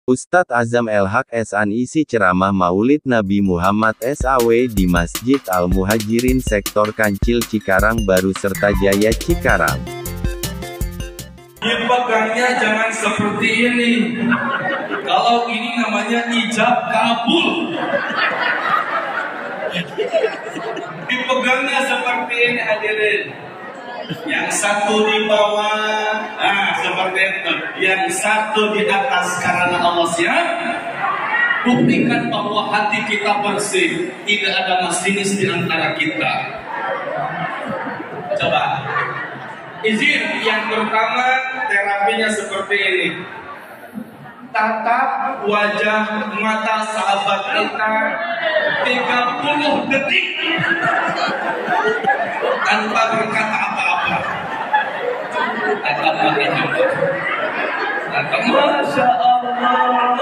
Ustadz Azam El-Haq S.A. isi ceramah Maulid Nabi Muhammad SAW di Masjid Al-Muhajirin Sektor Kancil Cikarang Baru serta Jaya Cikarang. Dipegangnya jangan seperti ini. Kalau ini namanya ijab kabul. Dipegangnya seperti ini hadirin. Yang satu di bawah, seperti itu. Yang satu di atas karena Allah siap. Buktikan bahwa hati kita bersih, tidak ada masinis di antara kita. Coba. Izin, yang pertama terapinya seperti ini. Tatap wajah mata sahabat kita 30 detik tanpa berkata apa-apa. Masya Allah.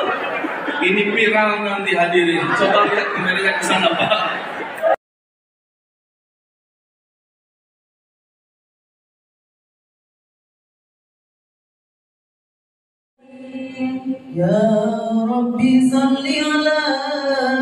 Ini viral nanti hadirin. Coba lihat kameranya ke sana, Pak. Ya Rabbi salli ala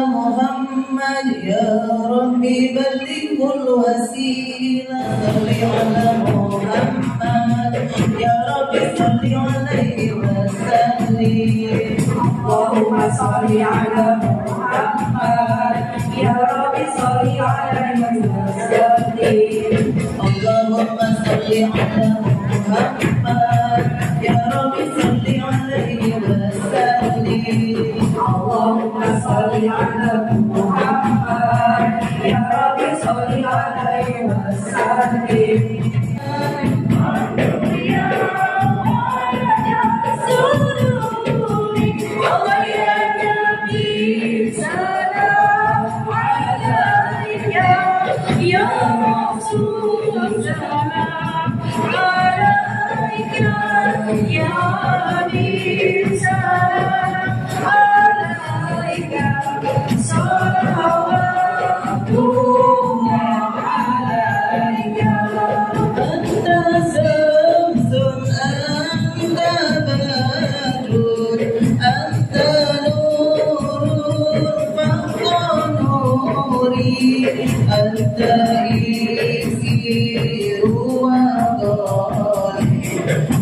Muhammad, Ya Rabbi ballighul wasilah, salli ala Muhammad, Ya Rabbi salli alaihi wa sallim. Allahumma salli ala Muhammad, Ya Rabbi salli alaihi wa sallim. Allahumma salli ala Muhammad, Ya Rabbi salli alaihi wa sallim. Allahumma salli ala Muhammad, Ya Rabbi salli alaihi wa sallim.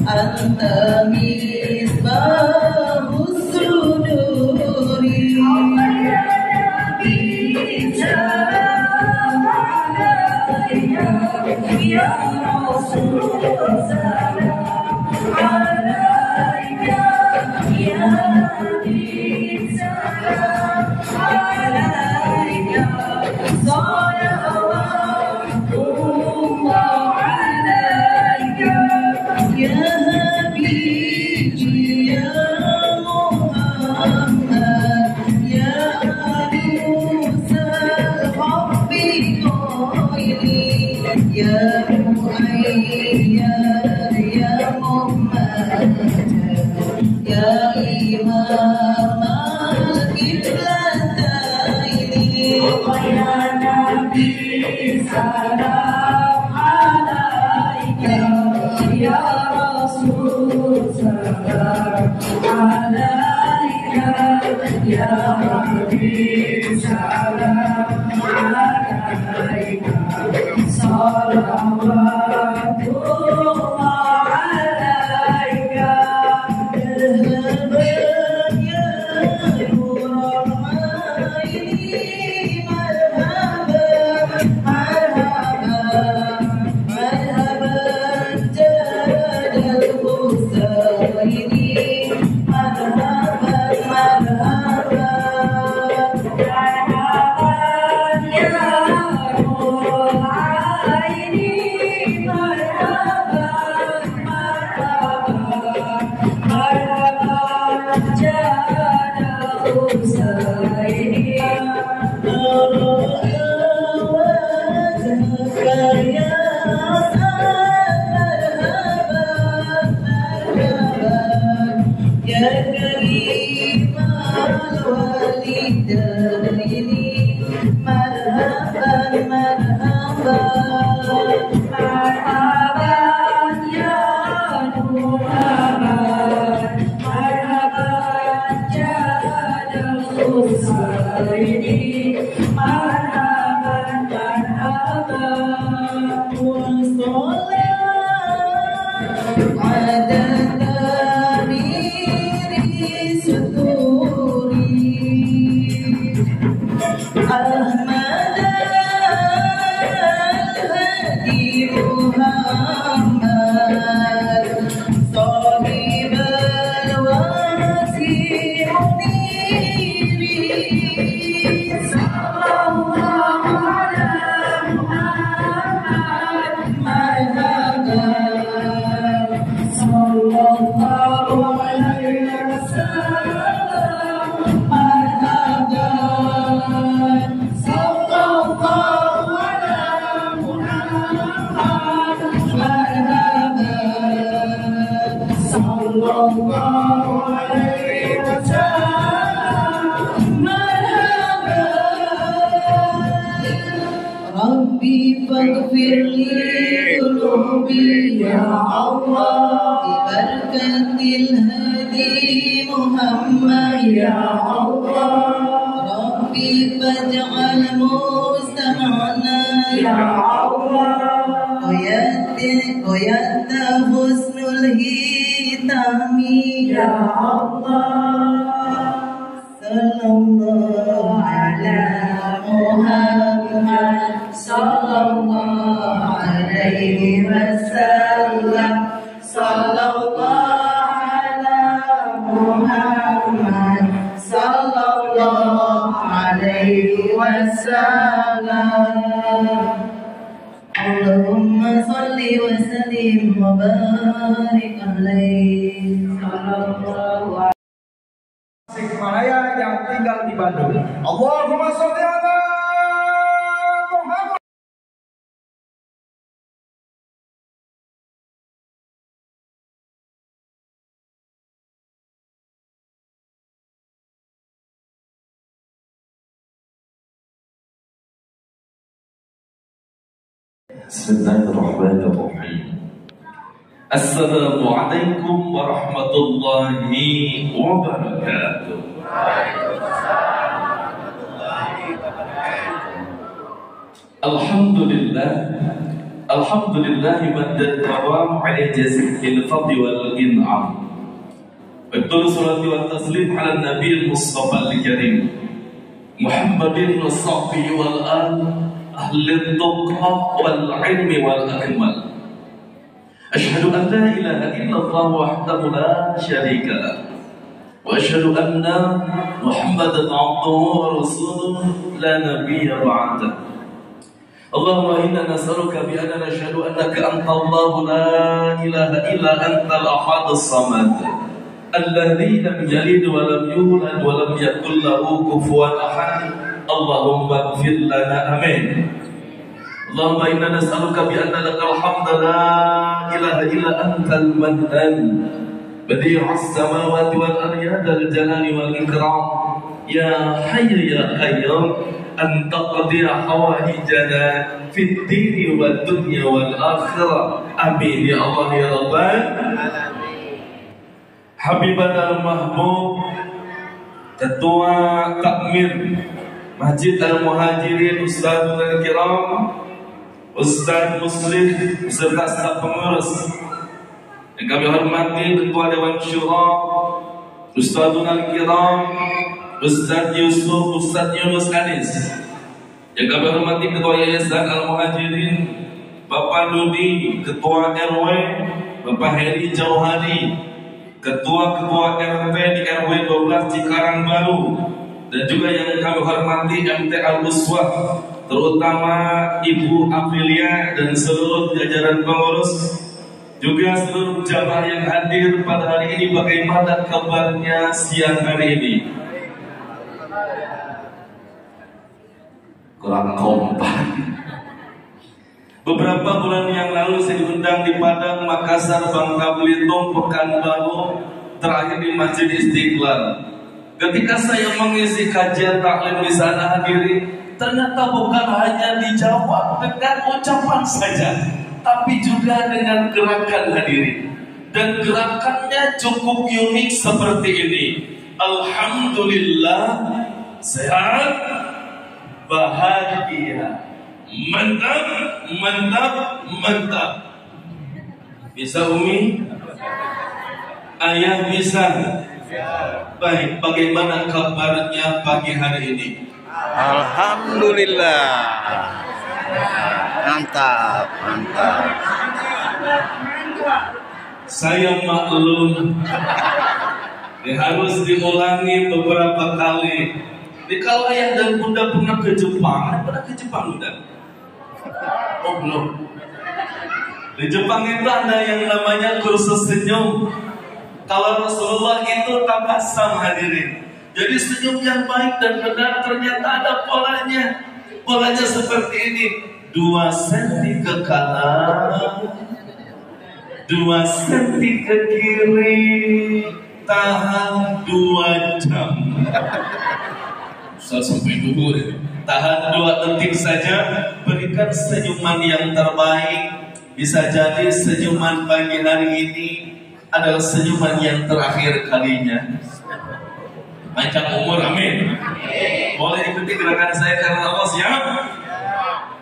Anta misbahus suduri. Ya Rasul salam alaika, ya Nabi salam alaika, salawatullah alaika, ya Habibi ya Muhammad, ya Arusal Habbi Qaili, ya Mu'ayyad ya Muhammad, ya Imam al-Qiblataini, ya Nabi salam alaika, ya Rasul salam alaika, ya Habib salam alaika, salawatullah alaika. Marhaban ya nurul aini, marhaban marhaban marhaban jadal husaini, marhaban marhaban marhaban ya nurul aini, marhaban marhaban marhaban jadal husaini. Ya Karim al-Walidaini, marhaban marhaban marhaban ya Muhammad, marhaban Sayyidi marhaban marhaban wassalam ada tamiri suduri Ahmad al-Hadi Muhammad Sahib al-Wasi Muniri Sallallahu ala Muhammad marhaban Sallallahu alaihi wasallam marhaban Sallallahu ala Muhammad marhaban Sallallahu alaihi wasallam marhaban Rabbi faghfir li dhunubi ya Allah bibarakatil hadi Muhammad ya Allah Rabbi faj'al mustama'na ya Allah Qoyat husnul hitami ya Allah Sallallahu ala Muhammad Sallallahu alaihi wasallam Sallallahu ala Muhammad Sallallahu alaihi wasallam Allahumma salli wa sallim wa barik alaihi Sallallahu Tasikmalaya yang tinggal di Bandung. Allahumma sholli ala Muhammad. Bismillahirrahmanirrahim. Assalamualaikum warahmatullahi wabarakatuh. Alhamdulillah, alhamdulillah madad dawam ala jazil fadli wal in'am. Betul salatu wa taslim ala nabi al-mustafa al-karim Muhammadin wa sahbihi wal al ahli tuqa wal ilmi wal akmal. Asyhadu an la ilaha illallah wahdahu la syarika lah wa asyhadu anna Muhammadan abduhu wa rasuluhu la nabiyya ba'dah. Allahumma inna nas'aluka bi anna nashhadu annaka anta Allah la ilaha illa anta al-ahad as-samad alladhi lam yalid wa lam yulad wa lam yakul lahu kufuwan ahad. Allahumma ighfir lana amin. Allahumma inna nas'aluka bi anna lakal hamda la ilaha illa antal mannan badi'us samawati wal ardi dzal jalali wal ikram ya hayy ya qayyum an taqdiya hawaijana fid dini wad dunya wal akhirah amin ya Allah ya rabbal alamin. Habibana al-mahbub Ketua Takmir Masjid Al-Muhajirin Ustadzul Kiram Ustadz Muslim beserta staf pengurus yang kami hormati Ketua Dewan Syura Ustadzul Kiram Ustadz Yusuf Ustadz Yunus Anis, yang kami hormati Ketua Yayasan Al-Muhajirin Bapak Dudi, Ketua RW Bapak Heri Jauhari, Ketua-Ketua RT di RW 12 Cikarang Baru, dan juga yang kami hormati MT Al-Uswah, terutama Ibu Aprilia dan seluruh jajaran pengurus, juga seluruh jamaah yang hadir pada hari ini. Bagaimana kabarnya siang hari ini? Kurang kompak. Beberapa bulan yang lalu saya diundang di Padang, Makassar, Bangka Belitung, Pekanbaru, terakhir di Masjid Istiqlal. Ketika saya mengisi kajian taklim di sana hadirin, ternyata bukan hanya dijawab dengan ucapan saja, tapi juga dengan gerakan hadirin. Dan gerakannya cukup unik seperti ini. Alhamdulillah sehat, bahagia, mantap, mantap, mantap. Bisa Umi? Ayah bisa? Baik, bagaimana kabarnya pagi hari ini? Alhamdulillah. Mantap, mantap. Saya maklum. Harus diulangi beberapa kali. Jadi kalau ayah dan bunda pernah ke Jepang, pernah ke Jepang bunda? Oh belum. Di Jepang itu ada yang namanya kursus senyum. Kalau Rasulullah itu tabassum hadirin. Jadi senyum yang baik dan benar ternyata ada polanya. Polanya seperti ini. 2 senti ke kanan, 2 senti ke kiri, tahan 2 jam. Saya sampai dulu ya. Tahan 2 detik saja. Berikan senyuman yang terbaik. Bisa jadi senyuman pagi hari ini adalah senyuman yang terakhir kalinya. Panjang umur, amin. Boleh ikuti gerakan saya karena Allah siap?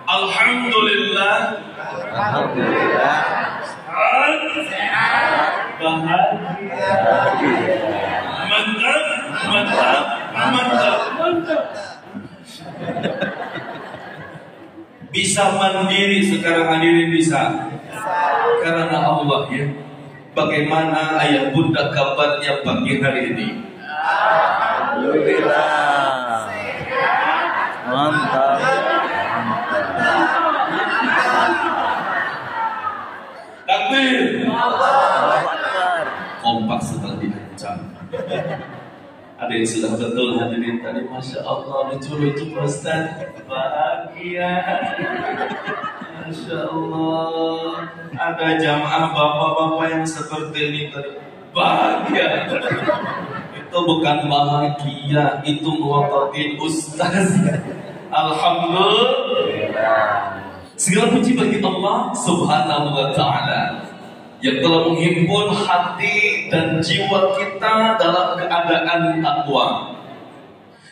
Alhamdulillah. Alhamdulillah. Bahagia. Mantap, mantap, mantap, mantap. Bisa mandiri sekarang hadirin bisa. Karena Allah ya. Bagaimana ayah bunda kabarnya pagi hari ini? Alhamdulillah. Mantap. Takbir. Allahu Akbar. Kompak setelah diancam. Ada yang sudah betul hadirin tadi, masya Allah lucu-lucu Ustaz, bahagia, masya Allah. Ada jamaah bapak-bapak yang seperti ini tadi, bahagia. Itu bukan bahagia, itu melototin Ustaz. Alhamdulillah. Segala puji bagi Allah Subhanahu wa Ta'ala yang telah menghimpun hati dan jiwa kita dalam keadaan takwa,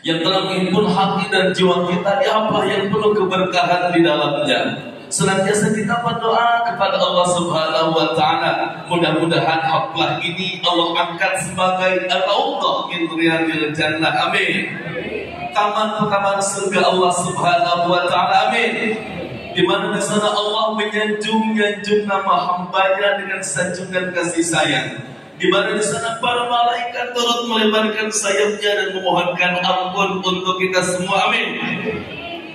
yang telah menghimpun hati dan jiwa kita di apa yang penuh keberkahan di dalamnya. Senantiasa kita berdoa kepada Allah Subhanahu wa Ta'ala, mudah-mudahan haflah ini Allah angkat sebagai ar-raudhah min riyadil jannah, amin. Taman-taman surga Allah Subhanahu wa Ta'ala, amin. Di mana di sana Allah menyanjung nama hambanya dengan sanjungan kasih sayang. Di mana di sana para malaikat turut melebarkan sayapnya dan memohonkan ampun untuk kita semua. Amin.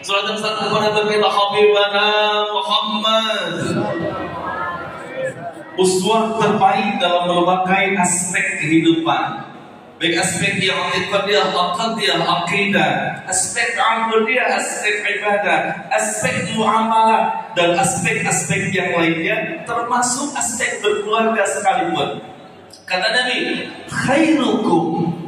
Salat dan salam kepada baginda Habibana Muhammad, uswah terbaik dalam berbagai aspek kehidupan. Baik aspek yang iqtidiyah, aqdiyah, aqidah, aspek amudiyah, aspek ibadah, aspek muamalah, dan aspek-aspek yang lainnya, termasuk aspek berkeluarga sekalipun. Kata Nabi, khairukum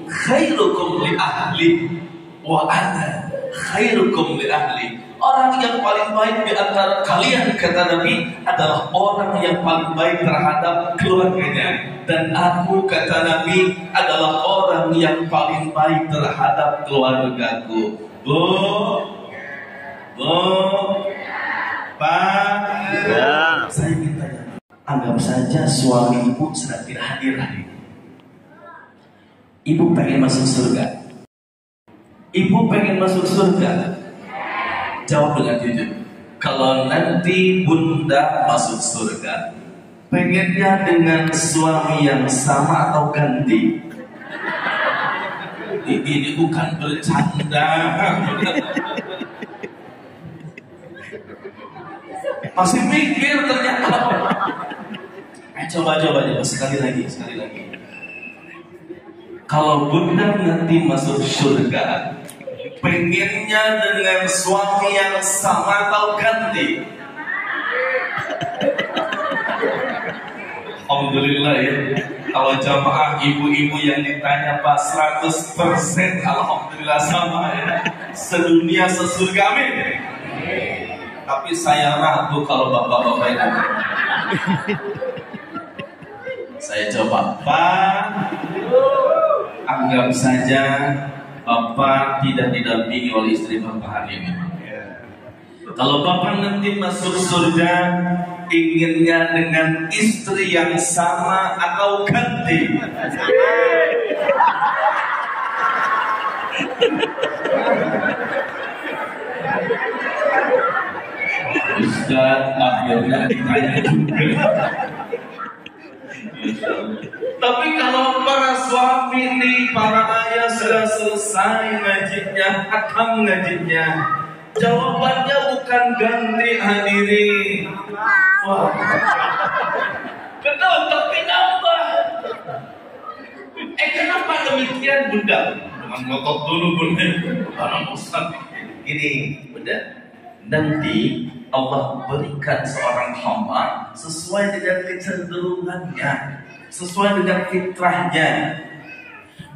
li ahli wa ana khairukum li ahli. Orang yang paling baik di antara kalian, kata Nabi, adalah orang yang paling baik terhadap keluarganya. Dan aku, kata Nabi, adalah orang yang paling baik terhadap keluargaku. Pak, Ya. saya ingin tanya. Anggap saja suami ibu sedang tidak hadir hari ini. Ibu pengen masuk surga. Ibu pengen masuk surga. Jawab dengan jujur. Kalau nanti bunda masuk surga, pengennya dengan suami yang sama atau ganti? Ini bukan bercanda. Masih mikir ternyata. Coba sekali lagi. Kalau bunda nanti masuk surga, pengennya dengan suami yang sama atau ganti? Alhamdulillah ya. Kalau jamaah ibu-ibu yang ditanya Pak 100% alhamdulillah sama ya. Sedunia sesurga, amin. Tapi saya ragu kalau bapak-bapak itu. Saya coba, Pak, anggap saja Bapak tidak didampingi oleh istri Bapak hari ini. Kalau Bapak nanti masuk surga, inginnya dengan istri yang sama atau ganti? Ustaz, akhirnya ditanya juga. Tapi kalau para suami nih, para ayah sudah selesai ngajinya, akan ngajinya, jawabannya bukan ganti hadirin. Wah, betul, tapi nambah. Kenapa demikian, Bunda? Dengan ngotot dulu, Bunda. Orang Ustaz ini, Bunda. Nanti Allah berikan seorang hamba sesuai dengan kecenderungannya, sesuai dengan fitrahnya.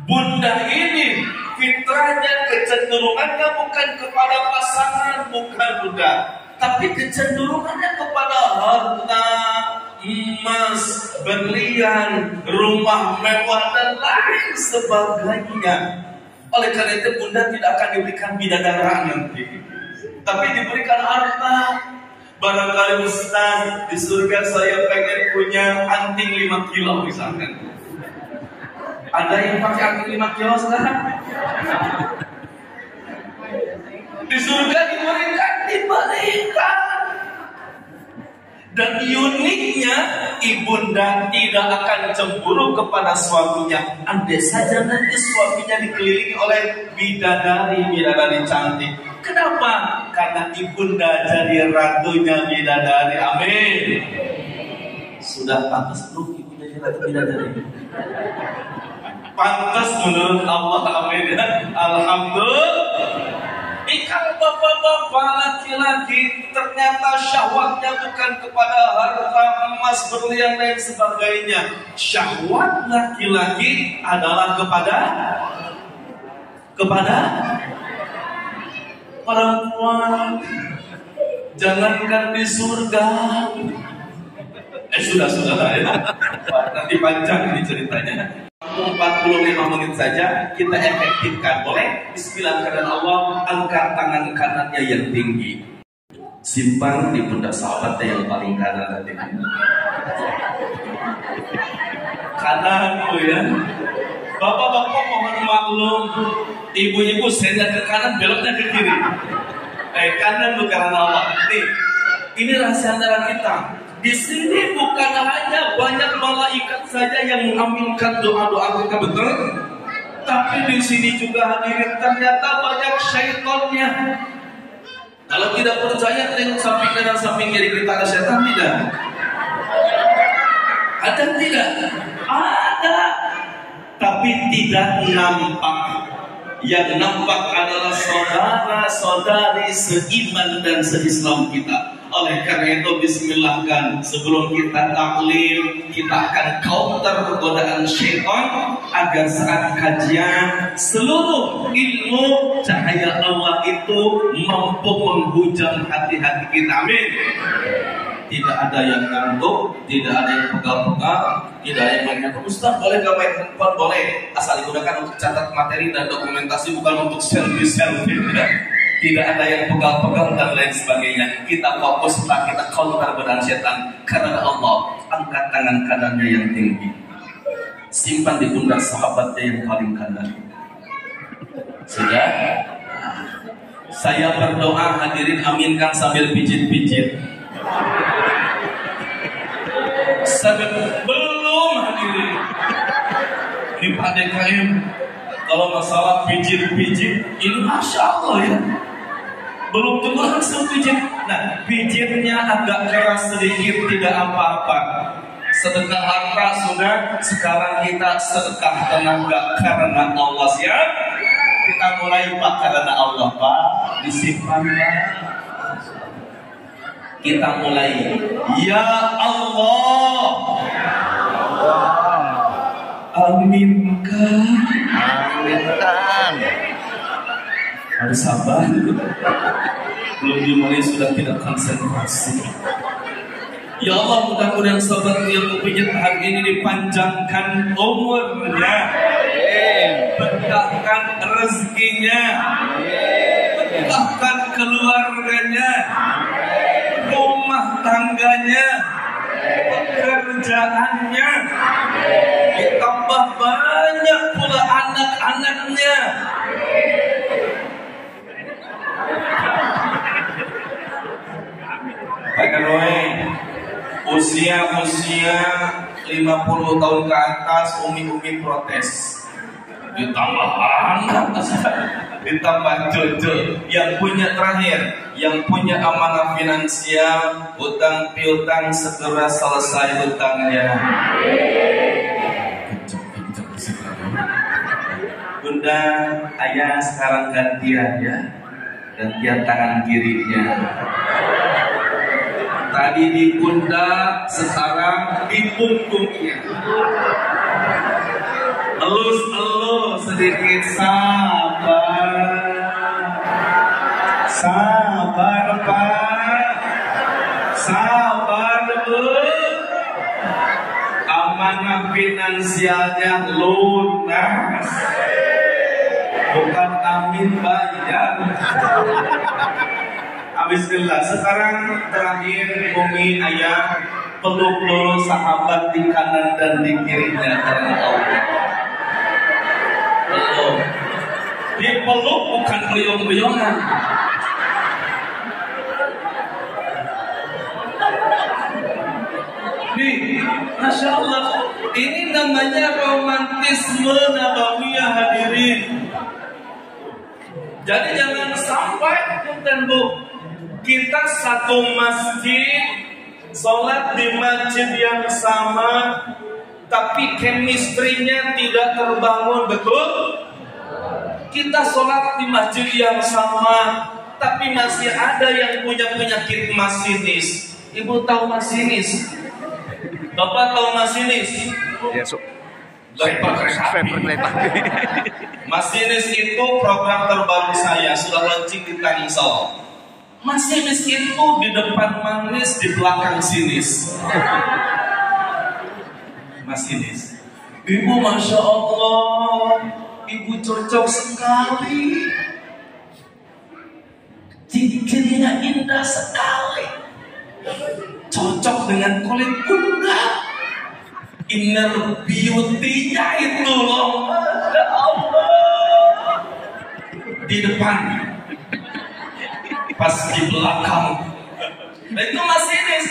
Bunda ini fitrahnya, kecenderungannya bukan kepada pasangan, bukan Bunda, tapi kecenderungannya kepada harta, emas, berlian, rumah mewah dan lain sebagainya. Oleh karena itu Bunda tidak akan diberikan bidadara nanti, tapi diberikan harta. Barangkali Ustaz, di surga saya pengen punya anting 5 kilo misalkan. Ada yang pakai anting 5 kilo sekarang? Di surga diberikan. Dan uniknya, ibunda tidak akan cemburu kepada suaminya. Andai saja nanti suaminya dikelilingi oleh bidadari cantik. Kenapa? Karena ibunda jadi ratunya bidadari. Amin. Sudah pantas belum ibunda jadi ratu bidadari? Pantas menurut Allah. Amin. Alhamdulillah. Kalau bapak-bapak laki-laki ternyata syahwatnya bukan kepada harta, emas, berlian dan sebagainya. Syahwat laki-laki adalah kepada perempuan. Jangankan di surga. Sudah ya. Nanti panjang ini ceritanya. 45 menit saja kita efektifkan. Boleh? Bismillah, karena Allah, angkat tangan kanannya yang tinggi, simpan di pundak sahabatnya yang paling kanan tadi. Kanan tuh ya. Bapak-bapak mohon maklum, ibu-ibu saya ke kanan, beloknya ke kiri. Kanan tuh karena Allah. Nih, ini rahasia antara kita. Di sini bukan hanya banyak malaikat saja yang mengaminkan doa-doa kita, betul? Tapi di sini juga hadirin ternyata banyak syaitannya. Kalau tidak percaya, tengok samping kanan samping kiri kita, ada syaitan tidak? Ada tidak? Ada. Tapi tidak nampak. Yang nampak adalah saudara-saudari seiman dan seislam kita. Oleh karena itu bismillahkan, sebelum kita taklil, kita akan counter godaan syaitan agar saat kajian seluruh ilmu cahaya Allah itu mampu menghujam hati-hati kita. Amin. Tidak ada yang ngantuk, tidak ada yang pegal-pegal, tidak ada yang main handphone. Ustaz, boleh gak main handphone? Boleh, asal digunakan untuk catat materi dan dokumentasi, bukan untuk selfie-selfie. Tidak ada yang pegal-pegal dan lain sebagainya. Kita fokuslah, kita counter godaan setan. Karena Allah, angkat tangan kanannya yang tinggi, simpan di pundak sahabatnya yang paling kanan. Sudah? Saya berdoa, hadirin aminkan sambil pijit-pijit. Belum hadirin. Ini Pak DKM, kalau masalah pijit-pijit, ini Masya Allah ya. Belum tentu langsung pijit. Nah, pijitnya agak keras sedikit, tidak apa-apa. Sedekah harta sudah, sekarang kita sedekah tenaga karena Allah. Siap? Kita mulai Pak, karena Allah Pak, disimpan Pak. Kita mulai. Ya Allah, aminkan. Harus sabar. Belum dimulai sudah tidak konsentrasi. Ya Allah, mudah-mudahan sobat yang kupijit hari ini dipanjangkan umurnya, berkahkan rezekinya, berkahkan keluarganya, rumah tangganya, pekerjaannya, ditambah banyak pula anak-anaknya. Pak Kanwe, usia 50 tahun ke atas, umi-umi protes. Ditambah anak, ditambah cucu. Yang punya terakhir, yang punya amanah finansial, hutang piutang segera selesai hutangnya. Bunda, ayah sekarang gantian ya, gantian tangan kirinya. Tadi di pundak, sekarang di punggungnya. Elus-elus sedikit, sabar. Sabar Pak, sabar Bu. Amanah finansialnya lunas, bukan amin bayar. Bismillah. Sekarang terakhir Umi ayah peluk dulu sahabat di kanan dan di kirinya karena Allah. Peluk. Dipeluk bukan beyong-beyongan. Nih, Masya Allah, ini namanya romantisme nabawiyah hadirin. Jadi jangan sampai Bu, kita satu masjid, sholat di masjid yang sama, tapi chemistry-nya tidak terbangun, betul? Kita sholat di masjid yang sama, tapi masih ada yang punya penyakit masinis. Ibu tahu masinis? Bapak tahu masinis? Ya, so. Masinis itu program terbaru saya, sudah launching di Tangsel. Masinis itu di depan manis, di belakang sinis. Masinis. Ibu Masya Allah, ibu cocok sekali. Ciri-cirinya indah sekali. Cocok dengan kulit bunda. Inner beauty-nya itu loh, Masya Allah. Di depan, pas di belakang. Nah itu masinis.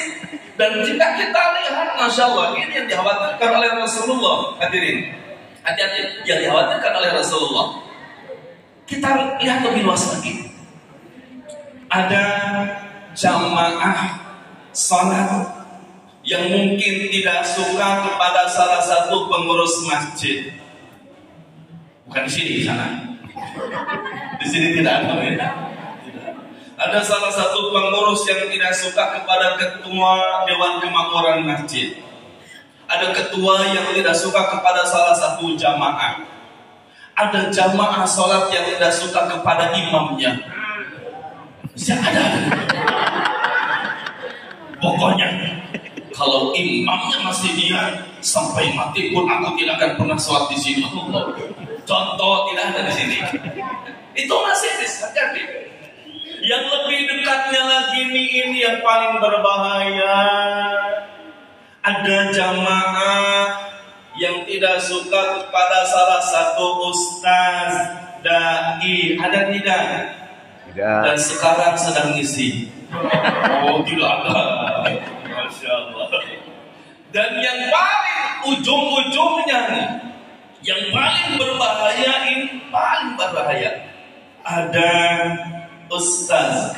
Dan jika kita lihat, Masya Allah, ini yang dikhawatirkan oleh Rasulullah. Hadirin, hati-hati, yang dikhawatirkan oleh Rasulullah. Kita lihat lebih luas lagi. Ada jamaah salat yang mungkin tidak suka kepada salah satu pengurus masjid. Bukan di sini, di sana. Di sini tidak ada ya. Ada salah satu pengurus yang tidak suka kepada ketua Dewan Kemakmuran Masjid. Ada ketua yang tidak suka kepada salah satu jamaah. Ada jamaah sholat yang tidak suka kepada imamnya. Ada. Pokoknya kalau imamnya masih dia, sampai mati pun aku tidak akan pernah sholat di sini. Contoh tidak ada di sini. Itu masih hati-hati. Yang lebih dekatnya lagi ini yang paling berbahaya. Ada jamaah yang tidak suka kepada salah satu ustaz dai. Ada tidak? Tidak. Dan sekarang sedang ngisi. Oh tidak ada. Masya Allah. Dan yang paling ujung-ujungnya nih, yang paling berbahaya ini, paling berbahaya, ada ustaz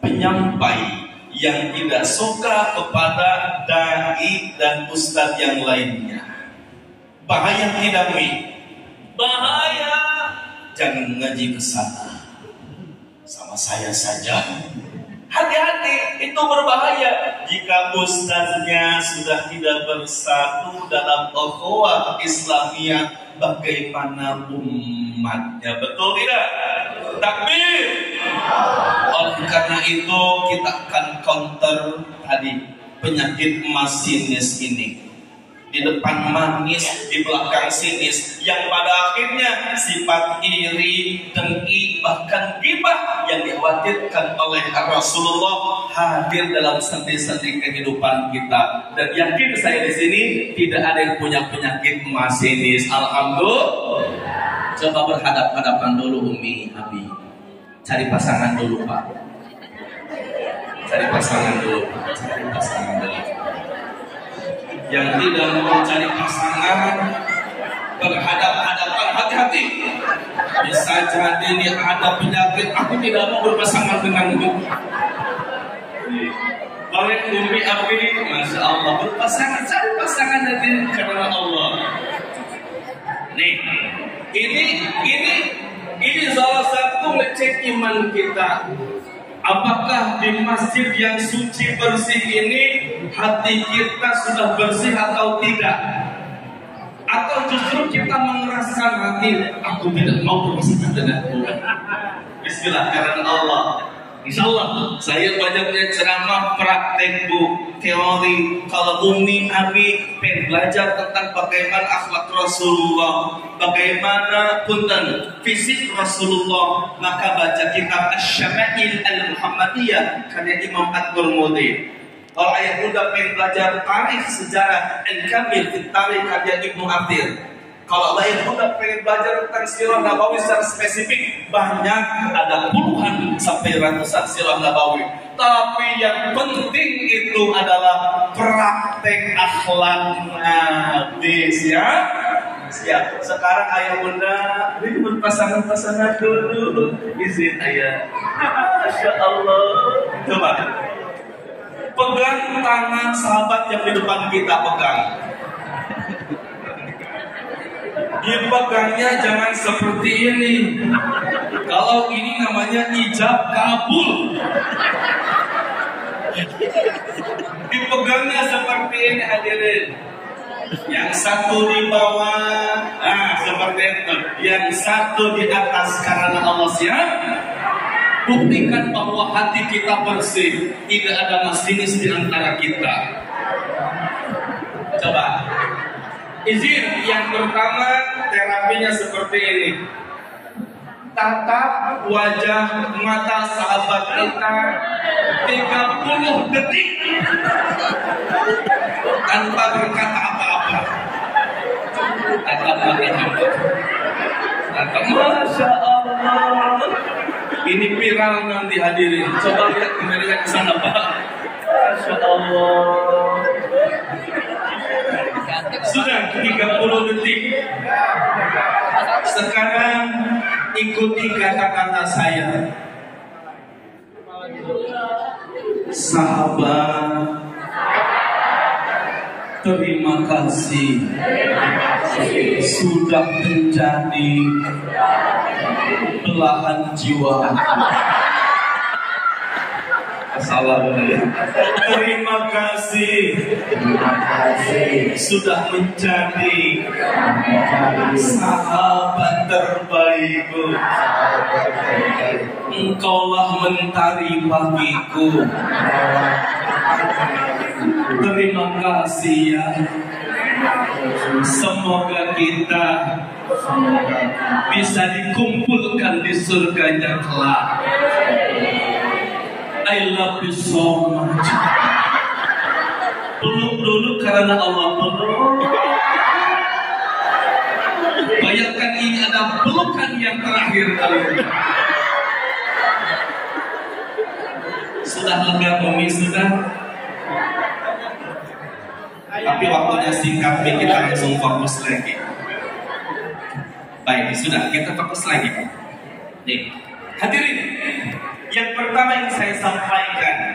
penyampai yang tidak suka kepada dai dan ustaz yang lainnya. Bahaya tidak Mi? Bahaya. Jangan ngaji ke sana, sama saya saja. Hati-hati, itu berbahaya. Jika ustaznya sudah tidak bersatu dalam ukhuwah Islamiyah, bagaimana umatnya? Betul tidak? Takbir. Oleh karena itu kita akan counter tadi penyakit masinis ini. di depan manis, di belakang sinis, yang pada akhirnya sifat iri, dengki, bahkan ghibah yang dikhawatirkan oleh Rasulullah hadir dalam sendi-sendi kehidupan kita. Dan yakin saya di sini tidak ada yang punya penyakit masinis. Alhamdulillah. Coba berhadap-hadapan dulu Umi Abi. Cari pasangan dulu Pak. Cari pasangan dulu Pak. Cari pasangan dulu. Yang tidak mau cari pasangan berhadap-hadapan, hati-hati. Bisa jadi dia ada penyakit, aku tidak mau berpasangan denganmu. Oleh Umi Abi, Masya Allah, berpasangan, cari pasangan nanti karena Allah. Nih, ini salah satu ngecek iman kita. Apakah di masjid yang suci bersih ini hati kita sudah bersih atau tidak? Atau justru kita mengeraskan hati, aku tidak mau berpasangan denganmu. Bismillah karena Allah. Insya Allah saya banyaknya ceramah praktek bu, teori. Kalau Umi Abi pengen belajar tentang bagaimana akhlak Rasulullah, bagaimana punten fisik Rasulullah, maka baca kitab Asy-Syama'il Al-Muhammadiyah karya Imam At-Tirmidzi. Kalau ayah muda pengen belajar tarikh sejarah Al-Kamil fi Tarikh karya Ibnu Athir. Kalau ayah muda pengen belajar tentang sirah Nabawi secara spesifik, banyak, ada puluhan sampai ratusan sirah Nabawi. Tapi yang penting itu adalah praktek akhlak Nabi. Siap. Sekarang ayah bunda ini berpasangan-pasangan dulu. Izin ayah. Masya Allah. Coba pegang tangan sahabat yang di depan kita, pegang. Dipegangnya jangan seperti ini. Kalau ini namanya ijab kabul. Dipegangnya seperti ini hadirin. Yang satu di bawah, seperti itu. Yang satu di atas karena Allah siap. Buktikan bahwa hati kita bersih, tidak ada masinis di antara kita. Coba. Izin yang pertama terapinya seperti ini. Tatap wajah mata sahabat kita 30 detik tanpa berkata apa-apa. Tatap matanya. Masya Allah. Ini viral nanti hadirin. Coba lihat kembali ke sana Pak. Masya Allah. Sudah 30 detik. Sekarang ikuti kata-kata saya. Sahabat, terima kasih sudah menjadi belahan jiwa. Terima kasih sudah menjadi sahabat terbaikku. Engkaulah mentari pagiku. Terima kasih ya. Semoga kita bisa dikumpulkan di surganya kelak. I love you so much. Peluk dulu karena Allah peluk. Bayangkan ini ada pelukan yang terakhir kali ini. Sudah lega Umi, sudah. Tapi waktunya singkat, kita langsung fokus lagi. Baik, sudah, kita fokus lagi. Nih, hadirin. Yang pertama yang saya sampaikan,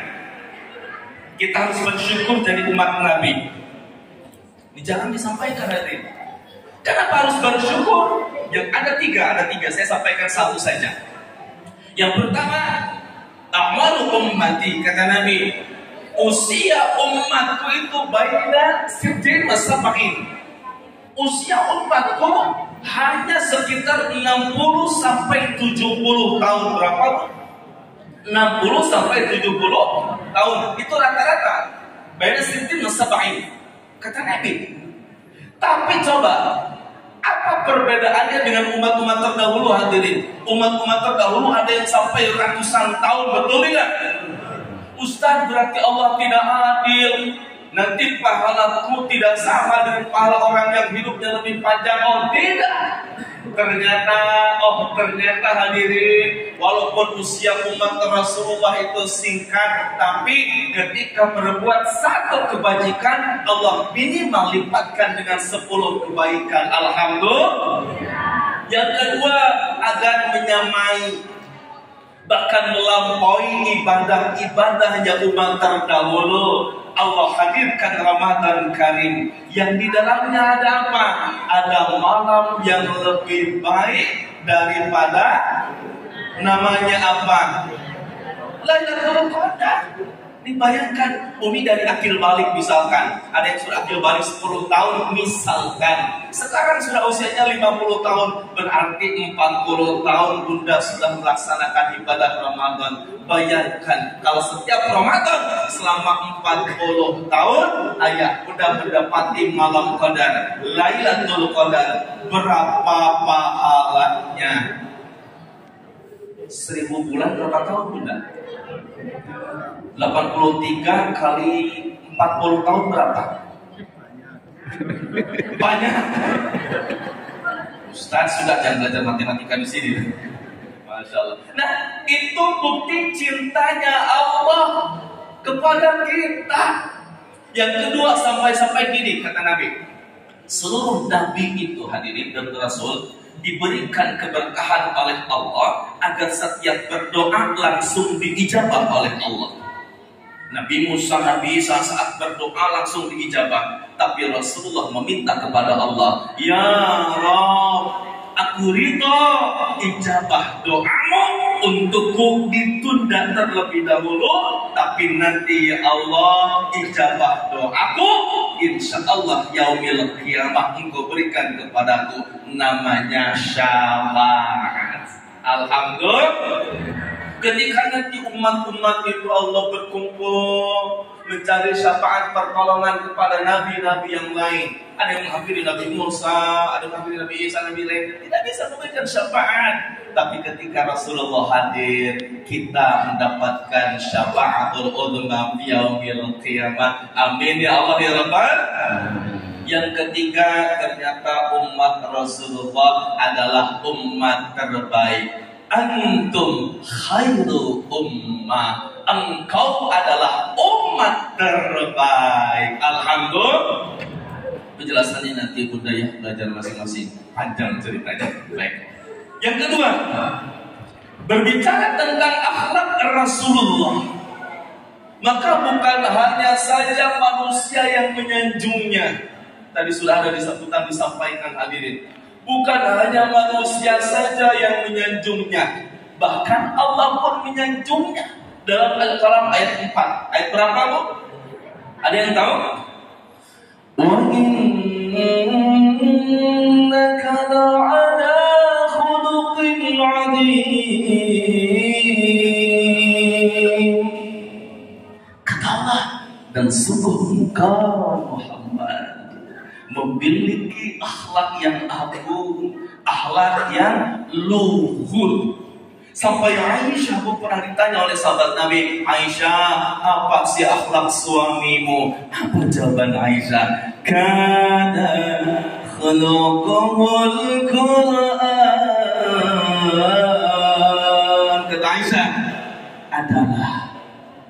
kita harus bersyukur dari umat Nabi. Ini jangan disampaikan hadirin. Kenapa harus bersyukur? Yang ada tiga. Saya sampaikan satu saja. Yang pertama, a'malu ummati, kata Nabi, usia umatku itu baina sittin wa sab'in. Usia umatku hanya sekitar 60 sampai 70 tahun. Berapa? 60 sampai 70 tahun. Itu rata-rata. Baina sittin wa sab'in. Kata Nabi, Tapi coba, apa perbedaannya dengan umat-umat terdahulu hadirin? Umat-umat terdahulu ada yang sampai ratusan tahun, betul tidak? Ustaz, berarti Allah tidak adil. Nanti pahalaku tidak sama dengan pahala orang yang hidupnya lebih panjang. Oh tidak. Ternyata hadirin, walaupun usia umat Rasulullah itu singkat, tapi ketika berbuat satu kebajikan, Allah minimal lipatkan dengan 10 kebaikan. Alhamdulillah. Yang kedua, agar menyamai bahkan melampaui ibadah-ibadahnya umat terdahulu, Allah hadirkan Ramadan Karim yang di dalamnya ada apa? Ada malam yang lebih baik daripada namanya apa? Lailatul Qadar. Dibayangkan Umi dari akil balik misalkan, ada yang sudah akil balik 10 tahun misalkan, sekarang sudah usianya 50 tahun, berarti 40 tahun Bunda sudah melaksanakan ibadah Ramadan. Bayangkan kalau setiap Ramadan selama 40 tahun ayah udah mendapati malam Qadar, Lailatul Qadar, berapa pahalanya? 1000 bulan berapa tahun Bunda? 83 kali 40 tahun berapa? Banyak. Ustaz sudah jangan belajar matematika di sini. Masya Allah. Nah, itu bukti cintanya Allah kepada kita. Yang kedua, sampai gini kata Nabi, seluruh Nabi itu hadirin dan Rasul diberikan keberkahan oleh Allah agar setiap berdoa langsung diijabah oleh Allah. Nabi Musa, Nabi Isa saat berdoa langsung diijabah, tapi Rasulullah meminta kepada Allah, ya Rabb, aku ridho ijabah doamu untukku ditunda terlebih dahulu, tapi nanti ya Allah ijabah doaku insya Allah yaumil qiyamah engkau berikan kepadaku, namanya syafaat. Alhamdulillah. Ketika nanti umat-umat itu Allah berkumpul mencari syafaat pertolongan kepada nabi-nabi yang lain. Ada yang menghampiri Nabi Musa, ada yang menghampiri Nabi Isa, Nabi lain, tidak bisa memberikan syafaat. Tapi ketika Rasulullah hadir, kita mendapatkan syafaatul uzma fi yaumil qiyamah. Amin ya Allah ya Rabbal. Yang ketiga, ternyata umat Rasulullah adalah umat terbaik. Antum khairu ummah, engkau adalah umat terbaik. Alhamdulillah. Penjelasannya nanti Bunda ya, belajar masing-masing, panjang ceritanya. Baik. Yang kedua, berbicara tentang akhlak Rasulullah, maka bukan hanya saja manusia yang menyanjungnya. Tadi sudah ada di sambutan disampaikan hadirin. Bukan hanya manusia saja yang menyanjungnya, bahkan Allah pun menyanjungnya. Dalam Al-Qalam ayat 4. Ayat berapa Bu? Ada yang tahu? Wa innaka la'ala khuluqin 'adzim. Kata Allah, dan sungguh engkau Muhammad memiliki akhlak yang agung, akhlak yang luhur. Sampai Aisyah pernah ditanya oleh sahabat Nabi, Aisyah, apa sih akhlak suamimu? Apa jawaban Aisyah? Kana khuluquhul Qur'an. Kata Aisyah, adalah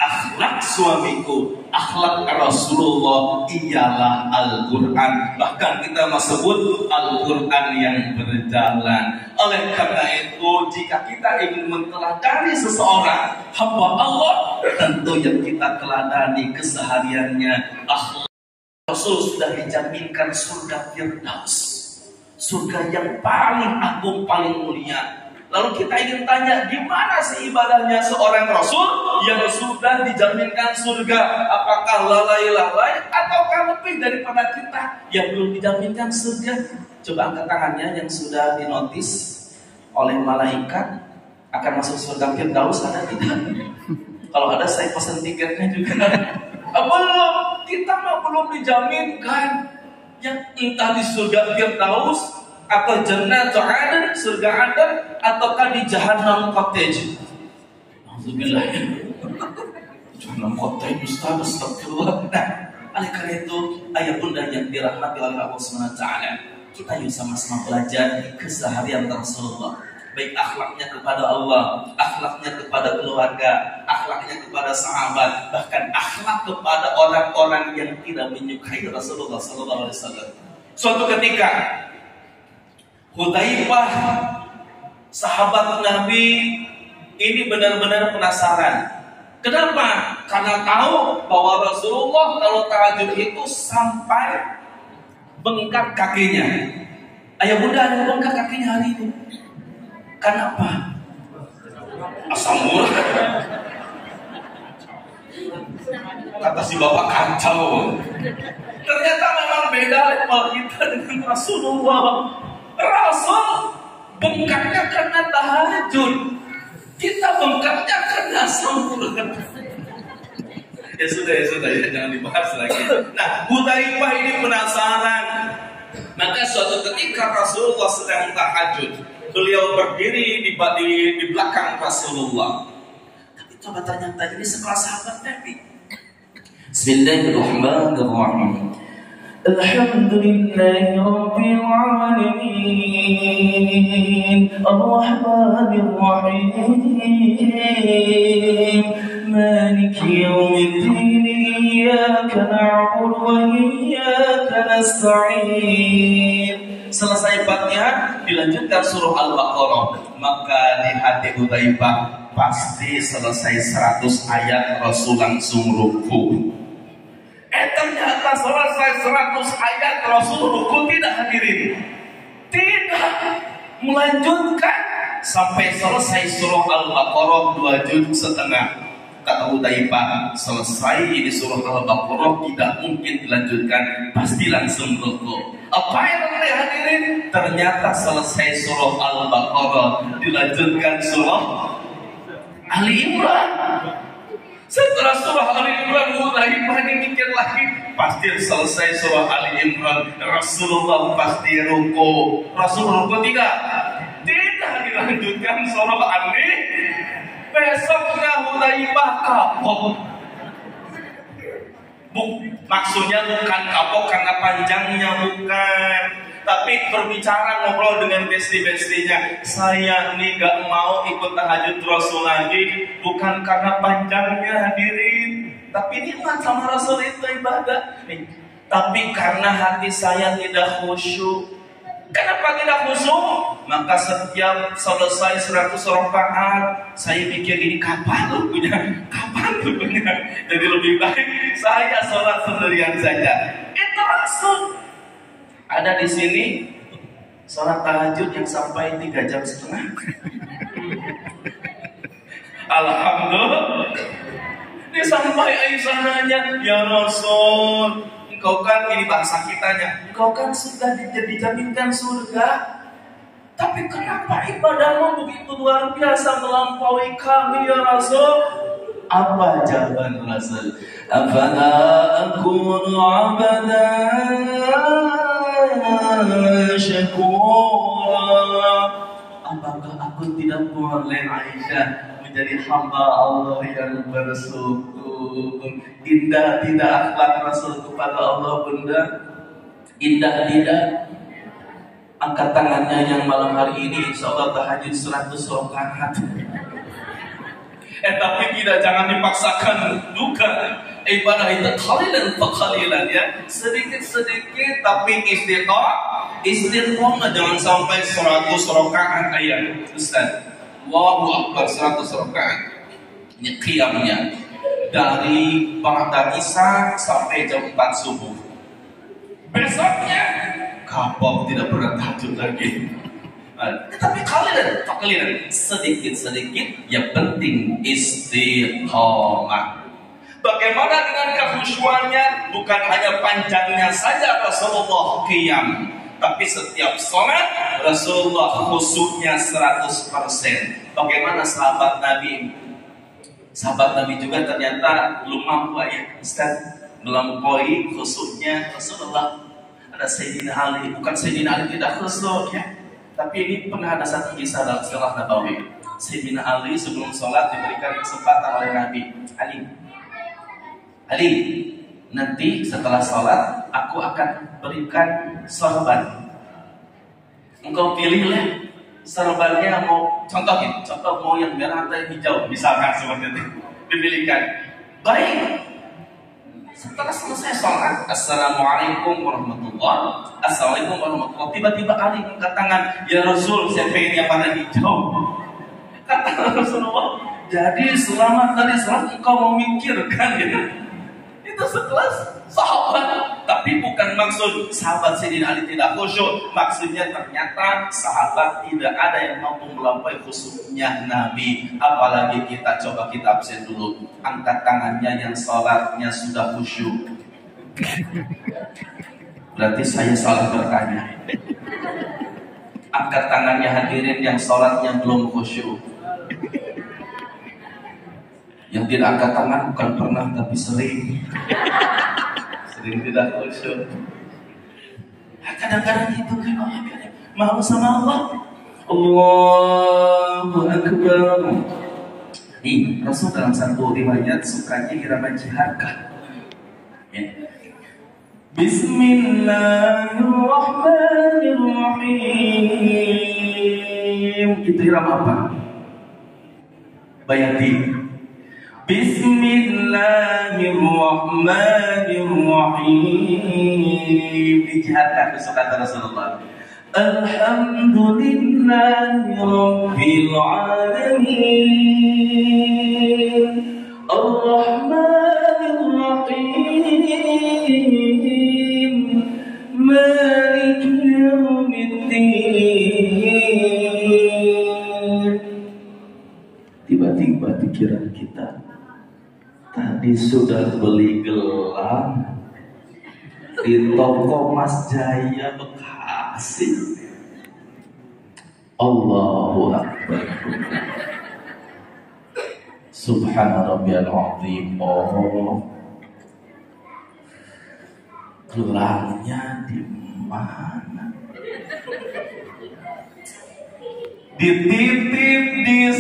akhlak suamiku, akhlak Rasulullah ialah Al-Quran. Bahkan kita sebut Al-Quran yang berjalan. Oleh karena itu, jika kita ingin menteladani seseorang hamba Allah, tentu yang kita teladani kesehariannya akhlak Rasul. Sudah dijaminkan surga Firdaus, surga yang paling agung, paling mulia. Lalu kita ingin tanya, gimana sih ibadahnya seorang Rasul yang sudah dijaminkan surga? Apakah lalai-lalai ataukah lebih daripada kita yang belum dijaminkan surga? Coba angkat tangannya yang sudah dinotis oleh malaikat akan masuk surga Firdaus, ada tidak? Kalau ada saya pesan tiketnya juga. Belum, kita mah belum dijaminkan. yang entah di surga Firdaus atau Jannatul Adn, surga Adn, ataukah di Jahannam Cottage. Alhamdulillah. Jahannam Cottage, Ustaz, astagfirullah. Nah, oleh karena itu, ayah bunda yang dirahmati oleh Allah SWT, kita yuk sama-sama belajar keseharian Rasulullah. Baik akhlaknya kepada Allah, akhlaknya kepada keluarga, akhlaknya kepada sahabat, bahkan akhlak kepada orang-orang yang tidak menyukai Rasulullah SAW. Suatu ketika Hudzaifah, sahabat Nabi ini benar-benar penasaran. Kenapa? Karena tahu bahwa Rasulullah kalau tahajud itu sampai bengkak kakinya. Ayah bunda ada bengkak kakinya hari itu. Kenapa? Asam murah. Kata si bapak kacau. Ternyata memang beda level kita dengan Rasulullah. Rasul bengkaknya karena tahajud, kita bengkaknya karena sempurna. Ya sudah, jangan dibahas lagi. Nah, Hudzaifah ini penasaran. Maka suatu ketika Rasulullah sedang tahajud, beliau berdiri di belakang Rasulullah. Tapi coba ternyata ini sekelas sahabat Nabi. Bismillahirrahmanirrahim. Alhamdulillahi Rabbil Alamin Ar-Rahmanir Rahim Maliki Yawmiddin Iyyaka na'budu wa iyyaka nasta'in. Selesai Fatihah dilanjutkan surah Al-Baqarah. Maka di hati Hudzaifah pasti selesai 100 ayat Rasul langsung ruku. Ternyata selesai 100 ayat Rasul ruku tidak hadirin. Tidak, melanjutkan sampai selesai surah Al-Baqarah 2 juz setengah. Kata Hudzaifah, selesai ini surah Al-Baqarah tidak mungkin dilanjutkan, pasti langsung ruku. Apa yang hadirin? Ternyata selesai surah Al-Baqarah dilanjutkan surah Ali Imran. Setelah surah Ali Imran, Hudzaifah ini mikir lagi, pasti selesai surah Ali Imran, Rasulullah pasti ruku. Rasul ruku tidak? Tidak dilanjutkan surah Ali. Besoknya Hudzaifah kapok. Maksudnya bukan kapok karena panjangnya, bukan. Tapi berbicara ngobrol dengan besti-bestinya. Saya nih gak mau ikut tahajud Rasul lagi, bukan karena panjangnya hadirin, tapi nikmat sama Rasul itu ibadah nih. Tapi karena hati saya tidak khusyuk. Kenapa tidak khusyuk? Maka setiap selesai 100 rakaat saya mikir ini kapan rukunya? Kapan rukunya? Jadi lebih baik saya sholat sendirian saja. Itu Rasul. Ada di sini sholat tahajud yang sampai 3,5 jam. Alhamdulillah. Ini sampai Aisyah nanya, ya Rasul, engkau kan, ini bahasa kitanya, engkau kan sudah dijaminkan surga. Tapi kenapa ibadahmu begitu luar biasa melampaui kami ya Rasul? Apa jawaban Rasul? Afala akunu abadan syakura. Apakah aku tidak boleh Aisyah menjadi hamba Allah yang bersyukur? Indah tidak akhlak Rasul kepada Allah bunda? Indah tidak? Angkat tangannya yang malam hari ini insya Allah tahajud 100 rakaat. Tapi tidak, jangan dipaksakan juga. Ibadah itu qalilan fa qalilan ya, sedikit-sedikit tapi istiqomah jangan sampai 100 rakaat ayat. Ustaz, Allahu Akbar 100 rakaat. Ini qiyamnya dari ba'da Isya sampai jam 4 subuh. Besoknya kapok, tidak pernah tahajud lagi. Tapi kalian sedikit-sedikit, yang penting istiqomah. Bagaimana dengan kekhusyuannya? Bukan hanya panjangnya saja Rasulullah qiyam, tapi setiap sholat Rasulullah khusyuknya 100%. Bagaimana sahabat Nabi? Sahabat Nabi juga ternyata belum mampu ya Ustaz melampaui khusyuknya Rasulullah. ada Sayyidina Ali, bukan Sayyidina Ali tidak khusyuk ya. Tapi ini pernah ada satu kisah dalam Sirah Nabawi. Sayyidina Ali sebelum sholat diberikan kesempatan oleh Nabi. Ali, nanti setelah sholat aku akan berikan sorban. Engkau pilihlah sorbannya, mau contoh mau yang merah atau yang hijau, misalkan seperti itu. Dipilihkan. Baik. Setelah selesai sholat, Assalamualaikum warahmatullahi, Assalamualaikum warahmatullahi. Tiba-tiba Ali angkat tangan, ya Rasul, saya pengen yang warna hijau. Kata Rasulullah, jadi selama tadi sholat engkau memikirkan gitu. Itu sekelas sahabat, tapi bukan maksud sahabat Sayyidina Ali tidak khusyuk. Maksudnya ternyata sahabat tidak ada yang mampu melampaui khusyuknya Nabi. Apalagi kita, coba kita absen dulu, angkat tangannya yang sholatnya sudah khusyuk. Berarti saya salah bertanya. Angkat tangannya hadirin yang sholatnya belum khusyuk. Yang tidak angkat tangan bukan pernah tapi sering tidak khusyuk. Kadang-kadang itu kan mau sama Allah. Allahu Akbar. Nih, Rasul dalam satu riwayat sukanya irama jiharkah. Ya. Bismillahirrahmanirrahim. Itu irama apa? Bayati. Bismillahirrahmanirrahim. Dijihatkan kesukaan Rasulullah. Alhamdulillahi Rabbil Alamin, Ar-Rahmanir-Rahim, Maliki Yaumiddin. Tiba-tiba pikiran kita, tadi sudah beli gelang di toko Mas Jaya Bekasi. Allahu Akbar. Subhana rabbiyal azim. Oh, gelangnya di mana? Dititip di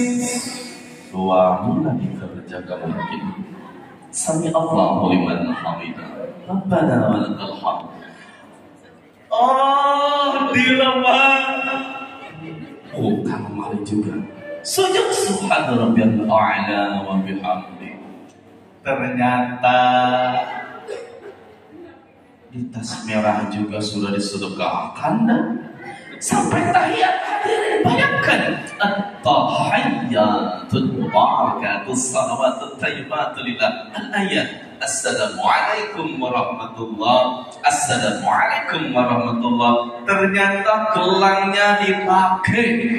suami lagi kerja gak mungkin. Sami Allahu liman hamidah. Rabbana wa lakal hamd. Oh, dilawat. Oh, kamu mari juga. Sujud subhana rabbiyal a'la wa bihamdi. Ternyata di tas merah juga sudah disedekahkan dan sampai tahiyat hadirin. Bayangkan at-tahiyyatun mubarakatus salawatut thayyibatu lillah. Al-ayat Assalamualaikum warahmatullahi, Assalamualaikum warahmatullahi. Ternyata gelangnya dipakai.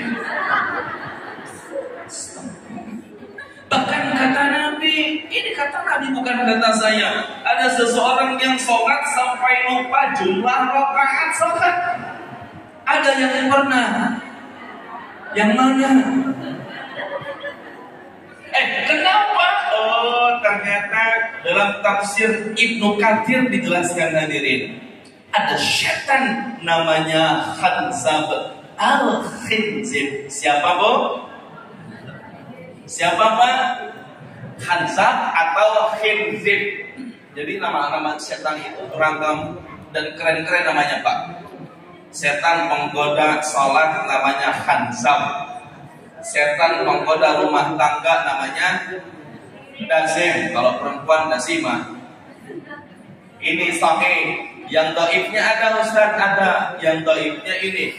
Bahkan kata Nabi, ini kata Nabi bukan kata saya, ada seseorang yang sholat sampai lupa jumlah rakaat sholat. Ada yang pernah? Yang mana? Kenapa? Oh, ternyata dalam tafsir Ibnu Katsir dijelaskan hadirin, ada setan namanya Khanzab al-Khinzib. Siapa, Bu? Siapa, Pak? Khanzab atau Khinzib. Jadi nama-nama setan itu beragam dan keren-keren namanya, Pak. Setan penggoda sholat namanya Khanzab. Setan penggoda rumah tangga namanya Dazim. Kalau perempuan Dazimah. Ini sahih. Yang dhaifnya ada, Ustaz, ada. Yang dhaifnya ini,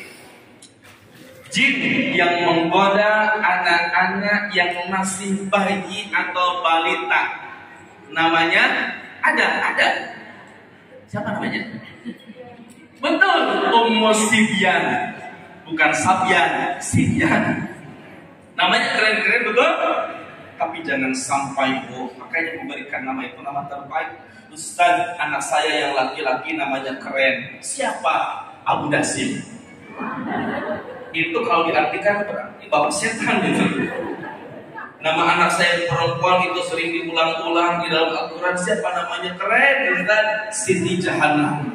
jin yang menggoda anak-anak yang masih bayi atau balita. Namanya ada. Siapa namanya? Betul, Ummu Sibyan. Bukan Sabyan, Sibyan. Namanya keren-keren, betul? Tapi jangan sampai, Bu, makanya memberikan nama itu nama terbaik. Ustaz, anak saya yang laki-laki namanya keren. Siapa? Abu Dasim. Itu kalau diartikan berarti bapak setan gitu. Nama anak saya perempuan itu sering diulang-ulang di dalam Al-Quran. Siapa namanya? Keren, Ustaz. Siti Jahannam.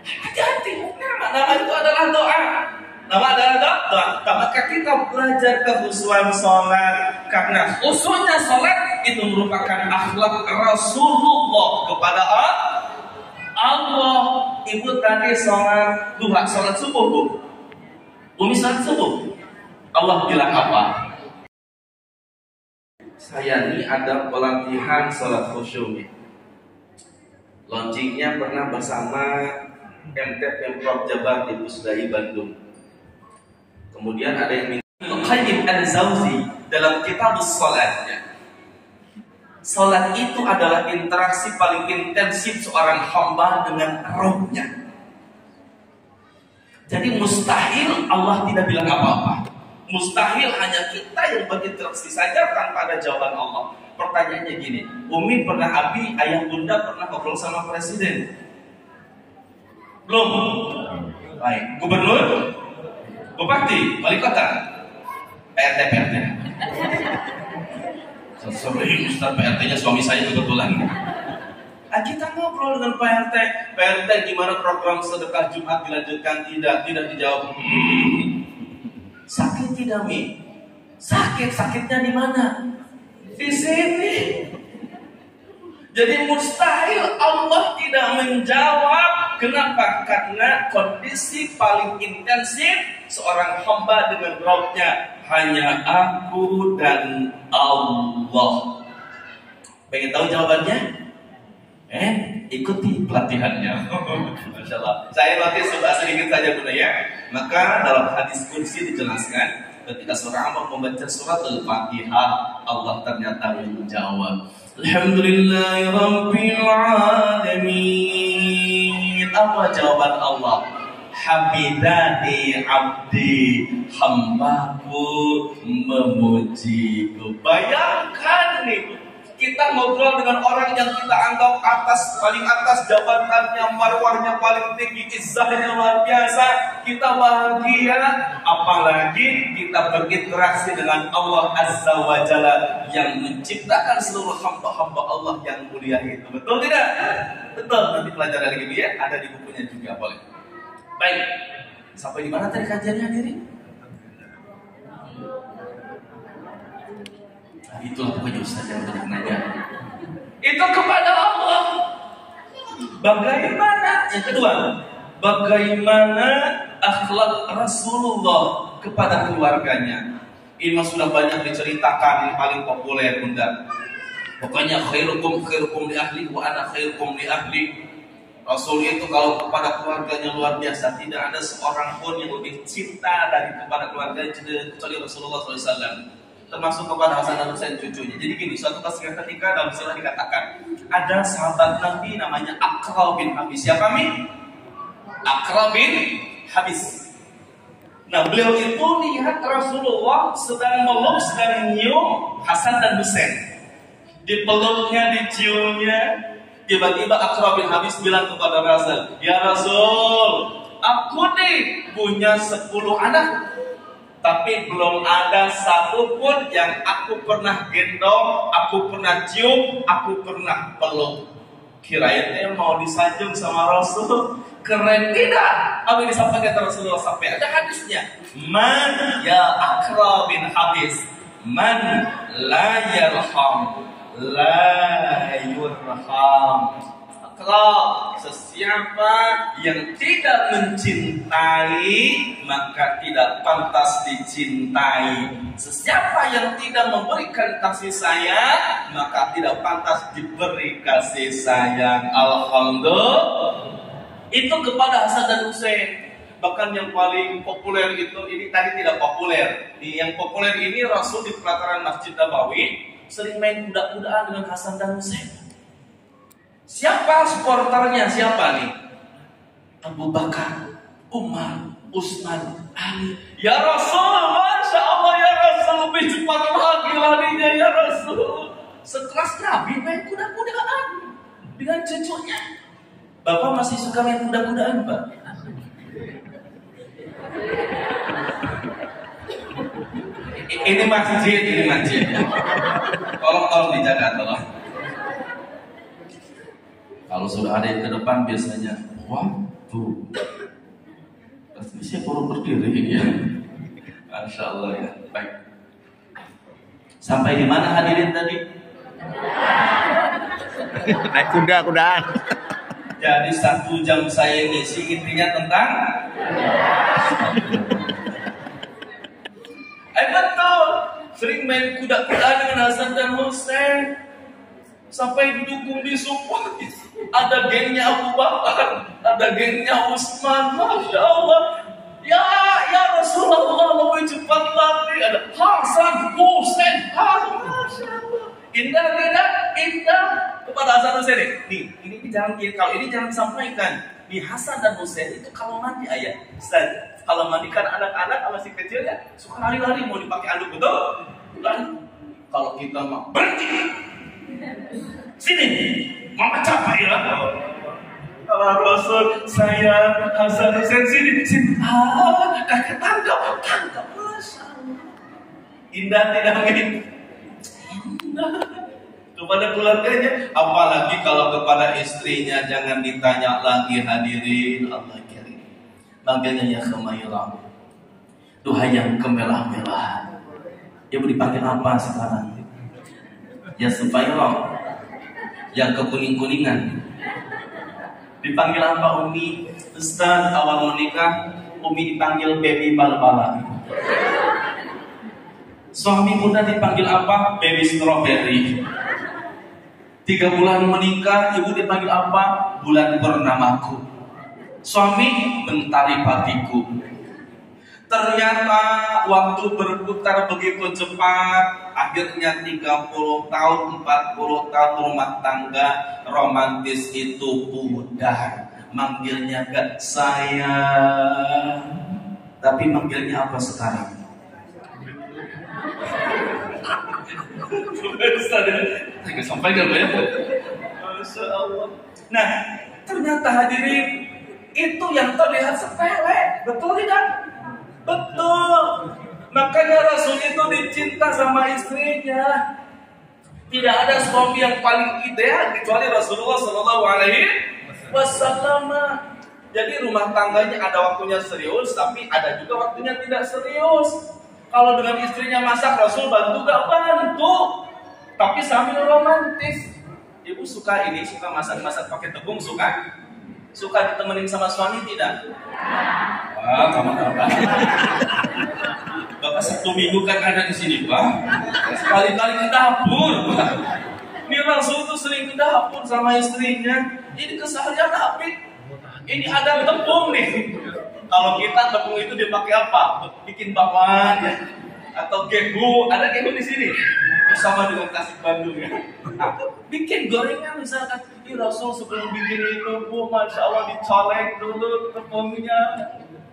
Hati-hati. Nama itu adalah doa. Nama adalah doa. Maka kita belajar kekhusyuan sholat, karena khusyuknya sholat itu merupakan akhlak Rasulullah kepada Allah. Ibu tadi sholat duha, sholat subuh, Bu. Umi sholat subuh. Allah bilang apa? Saya ini ada pelatihan sholat khusyuk. Launchingnya pernah bersama MT Pemprov Jabar di Pusdai Bandung. Kemudian ada yang minta Qayyim Al-Zawzi dalam kitab sholatnya. Sholat itu adalah interaksi paling intensif seorang hamba dengan Rabb-nya. Jadi mustahil Allah tidak bilang apa-apa. Mustahil hanya kita yang berinteraksi saja tanpa ada jawaban Allah. Pertanyaannya gini, Umi pernah, Abi, ayah bunda pernah ngobrol sama presiden? Belum? Baik. Gubernur? Bupati? Wali kota? PRT? Sorry, Ustaz, PRT-nya suami saya kebetulan. Kita ngobrol dengan PRT. PRT gimana program sedekah Jumat dilanjutkan? Tidak dijawab. Sakit tidak, Mi? Sakitnya di mana? Di sini. Jadi mustahil Allah tidak menjawab. Kenapa? Karena kondisi paling intensif seorang hamba dengan Rabb-nya hanya aku dan Allah. Pengen tahu jawabannya? Ikuti pelatihannya. Masya Allah. Saya latih sedikit saja, Bunda ya. Maka dalam hadis kursi dijelaskan, ketika seorang hamba membaca surat Al-Fatihah, Allah ternyata menjawab, Alhamdulillahirabbil alamin. Apa jawaban Allah? Hamidani abdi, hambaku memujiku. Bayangkan nih, kita ngobrol dengan orang yang kita anggap paling atas jabatannya, marwahnya paling tinggi, izzahnya luar biasa. Kita bahagia, apalagi kita berinteraksi dengan Allah Azza wa Jalla yang menciptakan seluruh hamba-hamba Allah yang mulia itu. Betul tidak? Betul. Nanti pelajaran lagi ya, ada di bukunya juga, boleh. Baik. Sampai di mana tadi kajiannya, hadirin? Itulah pokoknya Ustaz yang benar nanya. Itu kepada Allah. Bagaimana? Yang kedua, bagaimana akhlak Rasulullah kepada keluarganya? Ini sudah banyak diceritakan, yang paling populer, Bunda. Pokoknya khairukum li ahli wa ana khairukum li ahli. Rasul itu kalau kepada keluarganya luar biasa. Tidak ada seorang pun yang lebih cinta kepada keluarganya kecuali Rasulullah SAW. Termasuk kepada Hasan dan Husain cucunya. Jadi gini, suatu ketika dalam sejarah dikatakan ada sahabat Nabi namanya Aqra bin Habis. Siapa, Mi? Aqra bin Habis. Nah, beliau itu lihat Rasulullah sedang meluk, sedang nyium Hasan dan Husain. Dipeluknya, diciumnya. Tiba-tiba Aqra bin Habis bilang kepada Rasul, "Ya Rasul, aku nih punya 10 anak. Tapi belum ada satupun yang aku pernah gendong, aku pernah cium, aku pernah peluk." Kirain mau disanjung sama Rasul. Keren tidak? Apa yang disampaikan Rasulullah sampai ada hadisnya. Man ya Aqra bin Habis, man la yarham, la yurham. Kalau sesiapa yang tidak mencintai, maka tidak pantas dicintai. Sesiapa yang tidak memberikan kasih sayang, maka tidak pantas diberi kasih sayang. Alhamdulillah. Itu kepada Hasan dan Husain. Bahkan yang paling populer itu, ini tadi tidak populer. Yang populer ini Rasul di pelataran Masjid Nabawi sering main kuda-kudaan dengan Hasan dan Husain. Siapa supporternya? Siapa nih? Abu Bakar, Umar, Utsman, Ali. Ya Rasul, Masya Allah ya Rasul, lebih cepat lagi larinya ya Rasul. Sekelas Nabi main kuda-kudaan dengan cucunya. Bapak masih suka main kuda-kudaan, Pak? Ini masjid. Tolong dijaga, tolong. Kalau sudah ada yang ke depan biasanya, wah, Tuh. Pasti saya baru berdiri ya. Masya Allah ya. Baik. Sampai di mana hadirin tadi? Naik kuda-kudaan. Jadi 1 jam saya ngisi intinya tentang betul. Sering main kuda-kudaan dengan Hasan dan Hussein. Sampai didukung disupport. Ada gengnya Abu Bakar, ada gengnya Utsman. Masya Allah. Ya Rasulullah, lebih cepat lagi. Ada Hasan, Hussein. Masya Allah. Indah tidak? Indah. Kepada Hasan Hussein. Nih, ini jangan, kalau ini jangan disampaikan. Di Hasan dan Hussein itu kalau mandi ayah. Ustaz, kalau mandikan anak-anak masih kecil ya, suka lari-lari mau dipakai anduk, betul? Lari. Kalau kita mau berhenti. Sini, mama capek ya. Kalau Rasul, saya Hasan Hussein sini. Kakek tangkap. Masya Allah. Indah tidak mungkin. Indah. Kepada keluarganya, apalagi kalau kepada istrinya, jangan ditanya lagi hadirin. Allah kirim. Manggilnya ya Khumairah. Duhai yang kemerah-merah. Dia mau dipanggil apa sekarang? Ya Sufairah. Yang kekuning-kuningan. Dipanggil apa Umi? Ustaz, awal menikah Umi dipanggil baby bal-bala. Suami muda dipanggil apa? Baby strawberry. 3 bulan menikah, ibu dipanggil apa? Bulan purnamaku. Suami mentari pagiku. Ternyata waktu berputar begitu cepat. Akhirnya 30 tahun, 40 tahun rumah tangga romantis itu pudar. Manggilnya gak sayang, tapi manggilnya apa sekarang? Sampai gak ya? Masya Allah. Nah, ternyata hadirin itu yang terlihat sepele, betul tidak? Betul. Makanya Rasul itu dicinta sama istrinya. Tidak ada suami yang paling ideal kecuali Rasulullah Shallallahu Alaihi Wasallam. Jadi rumah tangganya ada waktunya serius, tapi ada juga waktunya tidak serius. Kalau dengan istrinya masak, Rasul bantu gak bantu, tapi sambil romantis. Ibu suka ini, suka masak-masak pakai tepung, suka ditemenin sama suami tidak? Kamu apa? Bapak Sabtu Minggu kan ada di sini, Pak. Sekali-kali ke dapur, Pak. Ini Rasul tuh sering ke dapur sama istrinya. Ini keseharian Nabi. Ini ada tepung nih. Kalau kita tepung itu dipakai apa? Bikin bakwan ya, atau gehu. Ada gehu di sini. Bersama dengan kasih Bandung ya. Atau bikin gorengan misalkan. Ini Rasul sebelum bikin itu, Bu, Masya Allah dicolek dulu tepungnya,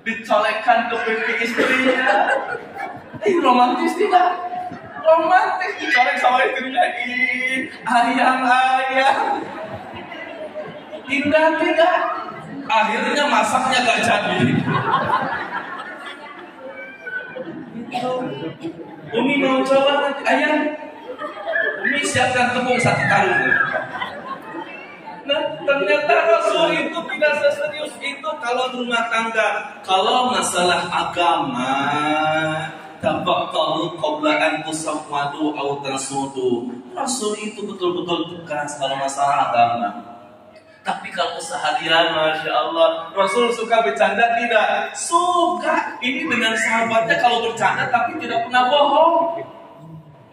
dicolekkan ke pipi istrinya. Romantis tidak? Romantis dicolek sama istrinya. Ayang. Indah tidak? Akhirnya masaknya gak jadi. Umi mau coba nanti ayam. Umi siapkan tepung 1 karung. Nah, ternyata Rasul itu tidak seserius itu kalau rumah tangga. Kalau masalah agama, tafaqahu qabla an tusawwadu aw tasudu. Rasul itu betul-betul tegas kalau masalah agama. Tapi kalau seharian, Masya Allah, Rasul suka bercanda tidak? Suka. Ini dengan sahabatnya kalau bercanda tapi tidak pernah bohong.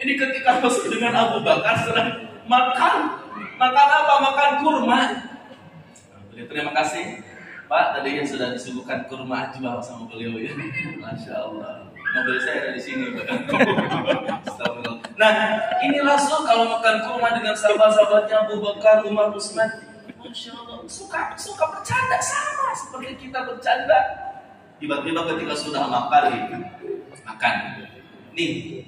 Ini ketika Rasul dengan Abu Bakar sedang makan apa? Makan kurma. Terima kasih Pak, tadi yang sudah disuguhkan kurma juga sama beliau ya. Masya Allah. Mobil saya ada di sini. Nah, ini Rasul kalau makan kurma dengan sahabat-sahabatnya Abu Bakar, Umar, Utsman. Masya Allah, suka bercanda sama seperti kita bercanda. Tiba-tiba ketika sudah makan, nih,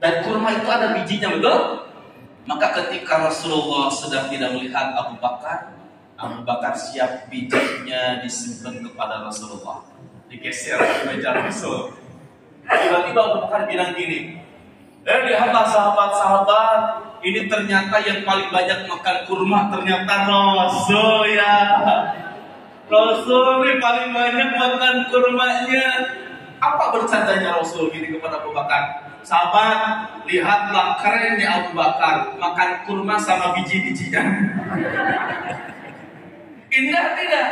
dan kurma itu ada bijinya, betul? Maka ketika Rasulullah sedang tidak melihat Abu Bakar siap bijinya disimpan kepada Rasulullah, digeser ke meja Rasul. Tiba-tiba Abu Bakar bilang gini, lihatlah sahabat-sahabat, ini ternyata yang paling banyak makan kurma ternyata Rasul ya. Rasul ini paling banyak makan kurmanya. Apa bercandanya Rasul gini kepada Abu Bakar? Sahabat, lihatlah kerennya Abu Bakar makan kurma sama biji-bijinya. Indah tidak?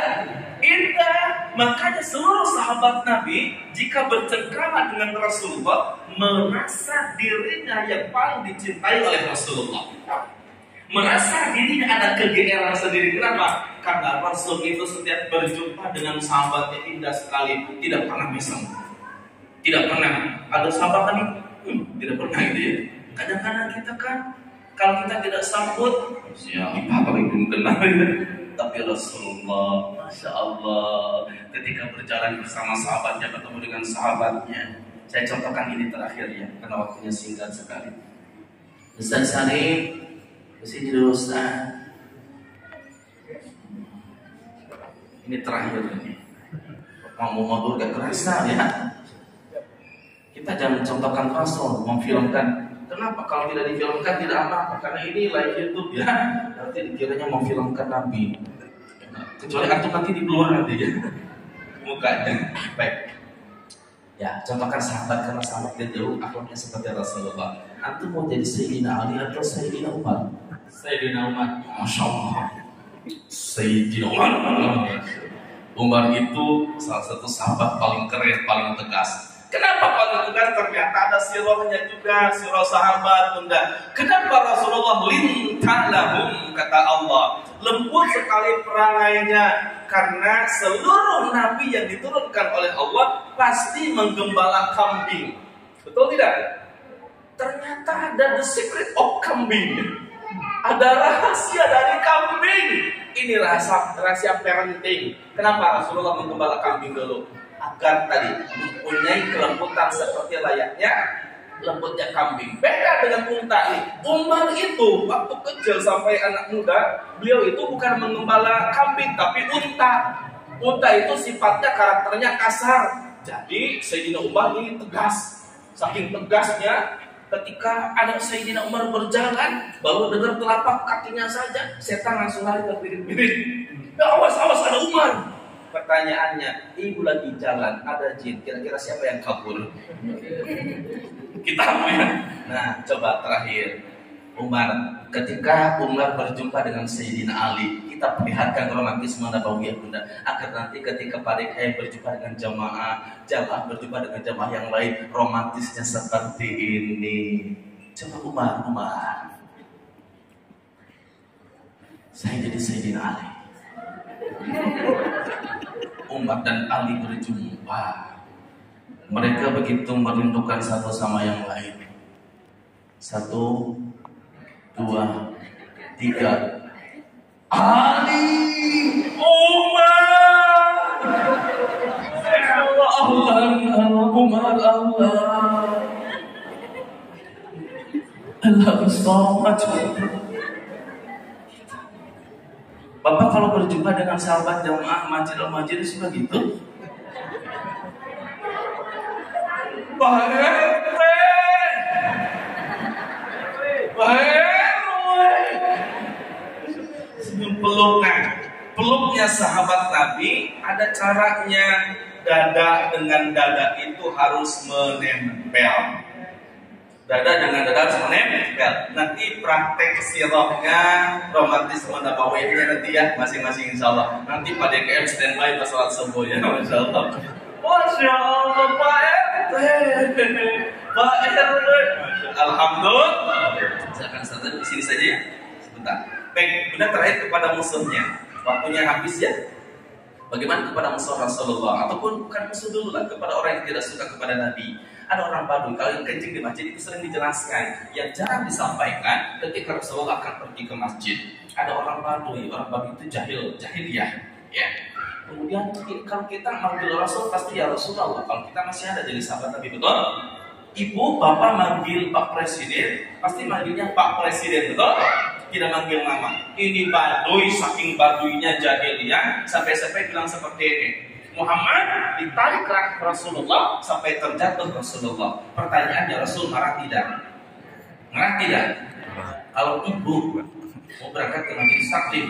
Indah. Makanya seluruh sahabat Nabi jika bercengkrama dengan Rasulullah merasa dirinya yang paling dicintai oleh Rasulullah. Merasa dirinya ada kegeeran sendiri. Kenapa? Karena Rasul itu setiap berjumpa dengan sahabatnya indah sekali, tidak pernah mesem. Tidak pernah. Ada sahabat tadi, tidak pernah itu ya. Kadang-kadang kita kan, kalau kita tidak sambut, siapa paling belum kenal ya. Tapi Rasulullah, Masya Allah, ketika berjalan bersama sahabatnya, bertemu dengan sahabatnya. Saya contohkan ini terakhir ya, karena waktunya singkat sekali. Ustaz Sarif, kesini dulu Ustaz. Ini terakhir ini. Mau motor gak kerasa ya. Kita jangan mencontohkan Rasul, memfilmkan. Kenapa kalau tidak difilmkan tidak apa-apa? Karena ini live YouTube ya. Nanti dikiranya memfilmkan Nabi. Kecuali antum nanti di luar nanti ya. Mukanya. Baik. Ya, contohkan sahabat karena sahabat dia jauh akhlaknya seperti Rasulullah. Antum mau jadi Sayyidina Ali atau Sayyidina Umar? Sayyidina Umar. Masya Allah. Sayyidina Umar. Umar itu salah satu sahabat paling keren, paling tegas. Kenapa paling tegas? Ternyata ada sirahnya juga, sirah sahabat bunda. Kenapa Rasulullah lintalahum, kata Allah, lembut sekali perangainya. Karena seluruh nabi yang diturunkan oleh Allah pasti menggembala kambing. Betul tidak? Ternyata ada the secret of kambing. Ada rahasia dari kambing. Ini rahasia parenting. Kenapa Rasulullah menggembala kambing dulu? Agar tadi mempunyai kelembutan seperti layaknya lembutnya kambing. Beda dengan unta ini. Umar itu waktu kecil sampai anak muda, beliau itu bukan mengembala kambing tapi unta. Unta itu sifatnya karakternya kasar. Jadi Sayyidina Umar ini tegas. Saking tegasnya, ketika anak Sayyidina Umar berjalan, baru dengar telapak kakinya saja, setan langsung lari terpirit-pirit. Ya, awas ada Umar. Pertanyaannya, ibu lagi jalan, ada jin, kira-kira siapa yang kabur? Kita ya. Nah, coba terakhir, Umar. Ketika Umar berjumpa dengan Sayyidina Ali, kita perlihatkan romantisme nabawiyah bunda. Agar nanti ketika Parekhaya berjumpa dengan jamaah berjumpa dengan jamaah yang lain, romantisnya seperti ini. Coba Umar. Saya jadi Sayyidina Ali. Umar dan Ali berjumpa. Mereka begitu merindukan satu sama yang lain. 1, 2, 3. Ali, Umar. Allah, Umar, Allah. I love you so much. Bapak kalau berjumpa dengan sahabat jamaah majid suka gitu? Peluknya sahabat Nabi ada caranya. Dada dengan dada itu harus menempel. Dada dengan dada harus menempel. Nanti praktek sirahnya, romantisme nabawiyahnya nanti ya masing-masing insyaallah. Nanti Pak DKM standby pas salat subuh ya, masyaallah. Masya Allah, Pak RT. Pak RT. Alhamdulillah. Saya akan start di sini saja ya. Sebentar. Baik, benar terakhir kepada musuhnya. Waktunya habis ya. Bagaimana kepada musuh Rasulullah? Ataupun bukan musuh dulu lah, kepada orang yang tidak suka kepada Nabi. Ada orang Baduy, kalau yang kencing di masjid itu sering dijelaskan. Yang jarang disampaikan ketika Rasulullah akan pergi ke masjid. Ada orang Baduy itu jahiliyah. Ya. Kemudian kalau kita manggil Rasul pasti ya Rasulullah. Kalau kita masih ada jadi sahabat Nabi, betul? Ibu, bapak manggil Pak Presiden, pasti manggilnya Pak Presiden, betul? Tidak manggil nama. Ini Baduy, saking Baduynya jahiliyah, sampai-sampai bilang seperti ini. Muhammad ditarik Rasulullah sampai terjatuh Rasulullah. Pertanyaannya, Rasul marah tidak? Marah tidak? Kalau ibu mau berangkat ke Majelis Taklim,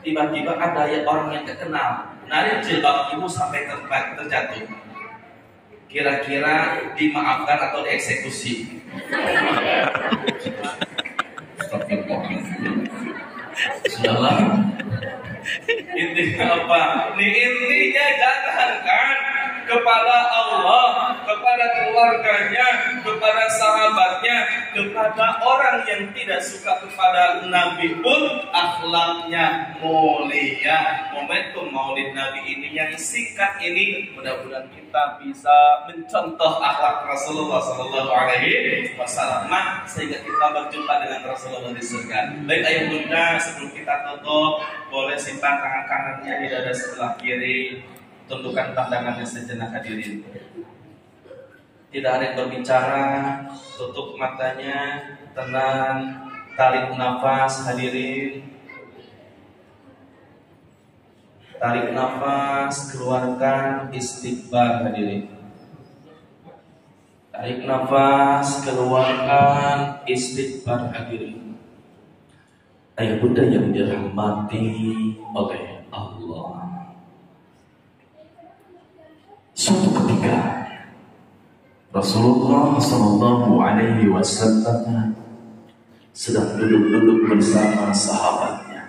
tiba-tiba ada orang yang terkenal narik jilbab ibu sampai terjatuh. Kira-kira dimaafkan atau dieksekusi? Sudahlah. Intinya apa? Intinya jangankan kepada Allah, kepada keluarganya, kepada sahabatnya, kepada orang yang tidak suka kepada Nabi pun akhlaknya mulia. Momentum Maulid Nabi ini yang singkat ini, mudah-mudahan kita bisa mencontoh akhlak Rasulullah Sallallahu Alaihi Wasallam sehingga kita berjumpa dengan Rasulullah di surga. Baik ayah bunda, sebelum kita tutup, boleh simpan tangan kanannya di dada sebelah kiri. Tundukkan pandangannya sejenak hadirin. Tidak ada yang berbicara, tutup matanya, tenang, tarik nafas hadirin. Tarik nafas, keluarkan, istighfar hadirin. Tarik nafas, keluarkan, istighfar hadirin. Ayah bunda yang dirahmati oleh Allah. Suatu ketika Rasulullah Sallallahu Alaihi Wasallam sedang duduk-duduk bersama sahabatnya.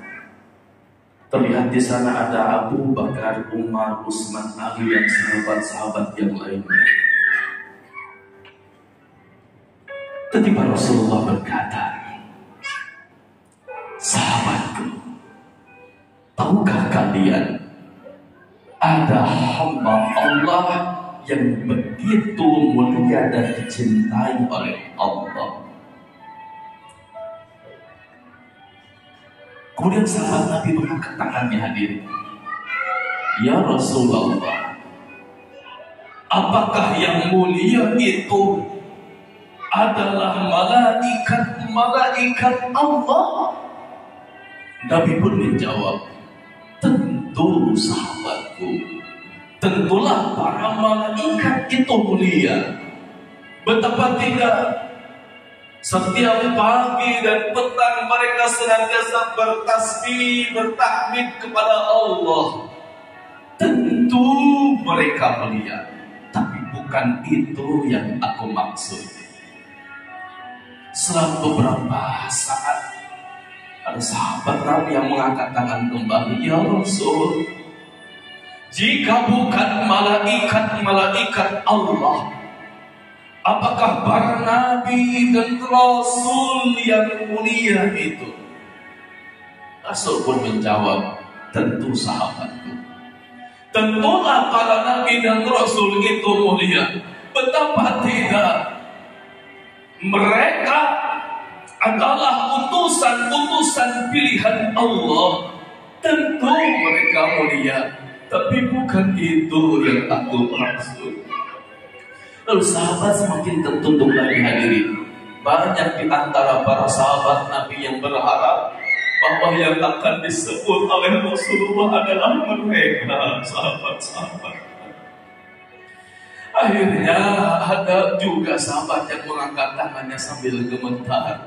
Terlihat di sana ada Abu Bakar, Umar, Utsman, Ali dan sahabat-sahabat yang lainnya. Tiba-tiba Rasulullah berkata, "Sahabatku, tahukah kalian ada hamba Allah yang begitu mulia dan dicintai oleh Allah?" Kemudian sahabat Nabi mengangkat tangannya hadirin. "Ya Rasulullah, apakah yang mulia itu adalah malaikat Allah?" Nabi pun menjawab, "Tentu sahabatku, tentulah para malaikat itu mulia. Betapa tidak, setiap pagi dan petang mereka senantiasa bertasbih, bertahmid kepada Allah. Tentu mereka mulia, tapi bukan itu yang aku maksud." Setelah beberapa saat, ada sahabat Nabi yang mengangkat tangan kembali, "Ya Rasul, jika bukan malaikat Allah, apakah para nabi dan rasul yang mulia itu?" Rasul pun menjawab, "Tentu sahabatku, tentulah para nabi dan rasul itu mulia. Betapa tidak, mereka adalah utusan-utusan pilihan Allah. Tentu mereka mulia, tapi bukan itu yang aku maksud." Lalu sahabat semakin tertunduk lagi hadirin. Banyak di antara para sahabat Nabi yang berharap bahwa yang akan disebut oleh Rasulullah adalah mereka, sahabat-sahabat. Akhirnya ada juga sahabat yang mengangkat tangannya sambil gemetar.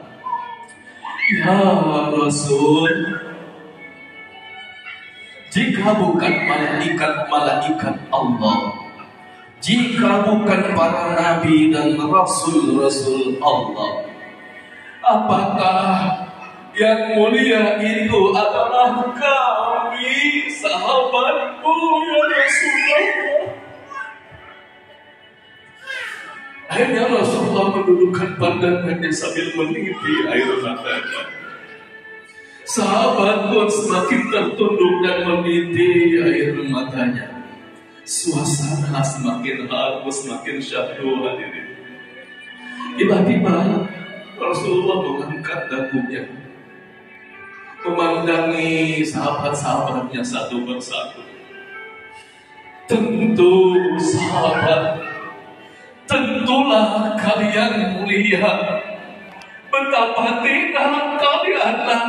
"Ya Rasul, jika bukan malaikat Allah, jika bukan para nabi dan rasul-rasul Allah, apakah yang mulia itu adalah kami, sahabatmu, ya Rasulullah?" Akhirnya Rasulullah mendudukkan pandangannya sambil meniti air matanya. Sahabat pun semakin tertunduk dan meniti air matanya. Suasana semakin haru, semakin syahdu hadirin. Tiba-tiba Rasulullah mengangkat dagunya, memandangi sahabat-sahabatnya satu persatu. "Tentu sahabat, tentulah kalian mulia. Betapa tidak, kalianlah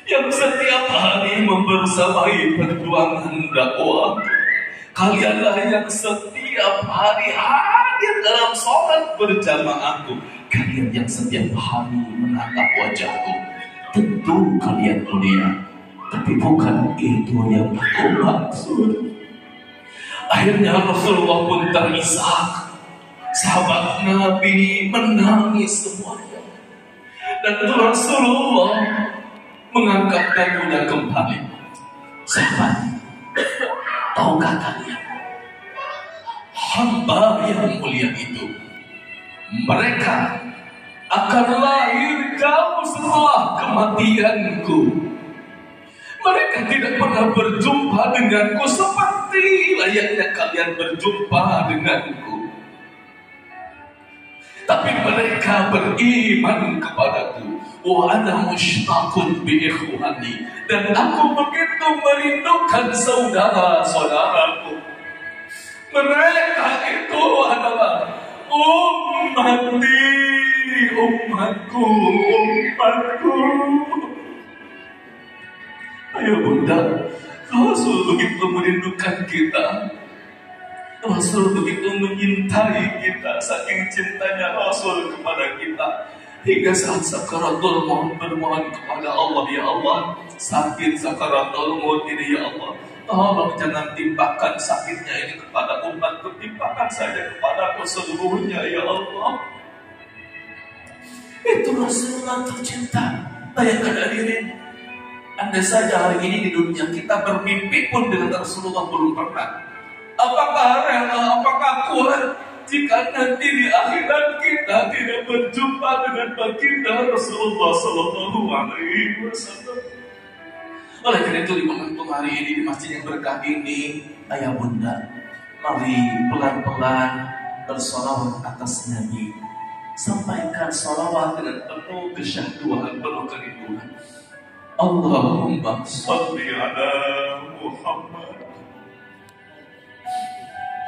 yang setiap hari membersamai perjuangan dakwah. Kalianlah yang setiap hari hadir dalam sholat berjamaahku. Kalian yang setiap hari menatap wajahku. Tentu kalian mulia. Tapi bukan itu yang aku maksud. Akhirnya Rasulullah pun terisak. Sahabat Nabi menangis semuanya. Dan Rasulullah mengangkat dagunya kembali. Sahabat, tahukah kalian, hamba yang mulia itu, mereka akan lahir jauh setelah kematianku. Mereka tidak pernah berjumpa denganku seperti layaknya kalian berjumpa denganku. Tapi mereka beriman kepadaku. Wa ana mushtaqun bi ikhwani. Dan aku begitu merindukan saudara-saudaraku. Mereka itu adalah umatku. Ayo bunda, Rasul begitu merindukan kita. Rasul begitu menyintai kita, saking cintanya Rasul kepada kita. Hingga saat sakaratul maut bermohon kepada Allah, ya Allah, sakit sakaratul maut ini ya Allah, tolong jangan timpakan sakitnya ini kepada umatku, timpakan saja kepada seluruhnya ya Allah. Itu Rasulullah tercinta. Bayangkan hadirin, andai saja hari ini di dunia kita bermimpi pun dengan Rasulullah belum pernah. Apakah rela, apakah kuat jika nanti di akhirat kita tidak berjumpa dengan baginda Rasulullah Sallallahu Alaihi Wasallam? Oleh karena itu di momentum hari ini di masjid yang berkah ini, ayah bunda, mari pelan-pelan bersolawat atas Nabi. Sampaikan solawat dengan penuh kesyahduan, penuh kerinduan. Allahumma sholli ala Muhammad.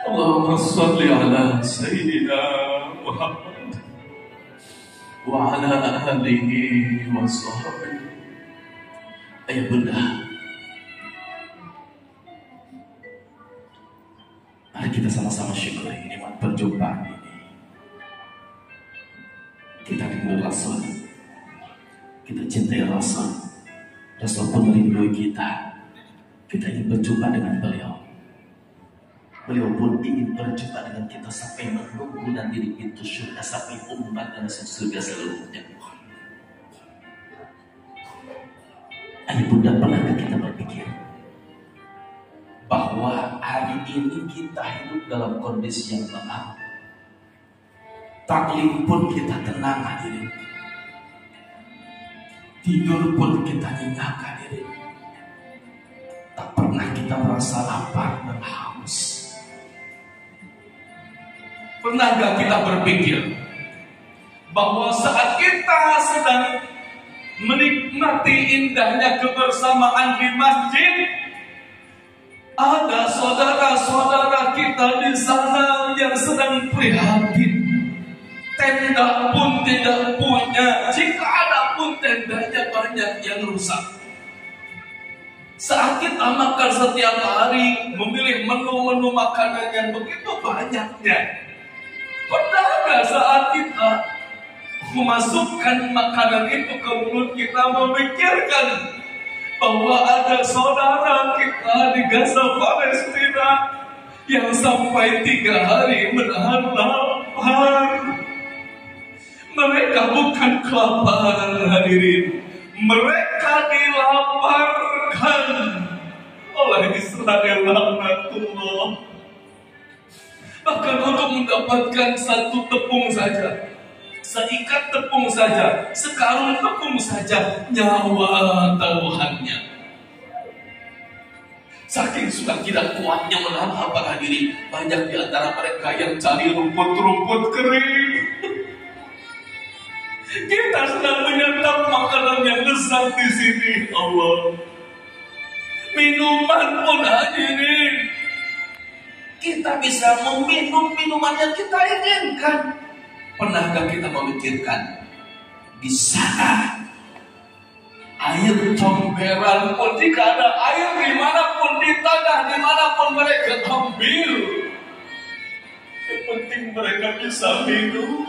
Allahumma sholli ala Sayyidina Muhammad wa ala alihi wa sahbihi. Ayah bunda, mari kita sama-sama syukuri nikmat perjumpaan ini. Kita rindu Rasul, kita cintai Rasul, Rasul pun merindui kita. Kita ingin berjumpa dengan beliau. Beliau pun ingin berjumpa dengan kita sampai menunggu nanti di pintu surga, sampai umat dan surga seluruhnya. Ayah bunda, pernahkah kita berpikir bahwa hari ini kita hidup dalam kondisi yang tenang? Taklim pun kita tenang hadirin. Tidur pun kita nyenyak hadirin. Tak pernah kita merasa lapar dan haus. Pernahkah kita berpikir bahwa saat kita sedang menikmati indahnya kebersamaan di masjid, ada saudara-saudara kita di sana yang sedang prihatin, tenda pun tidak punya, jika ada pun tendanya banyak yang rusak. Saat kita makan setiap hari, memilih menu-menu makanan yang begitu banyaknya, pernahkah saat kita memasukkan makanan itu ke mulut kita memikirkan bahwa ada saudara kita di Gaza, Palestina yang sampai 3 hari menahan lapar? Mereka bukan kelaparan hadirin, mereka dilaparkan oleh Israel laknatullah. Bahkan untuk mendapatkan satu tepung saja, seikat tepung saja, sekarung tepung saja, nyawa taruhannya. Saking sudah tidak kuatnya menahan lapar hadirin, banyak di antara mereka yang cari rumput-rumput kering. Kita sedang menyantap makanan yang lezat di sini, Allah. Minuman pun hadirin, kita bisa meminum minuman yang kita inginkan. Pernahkah kita memikirkan di sana air comberan pun, jika ada air dimanapun, di tanah dimanapun mereka ambil, yang penting mereka bisa minum.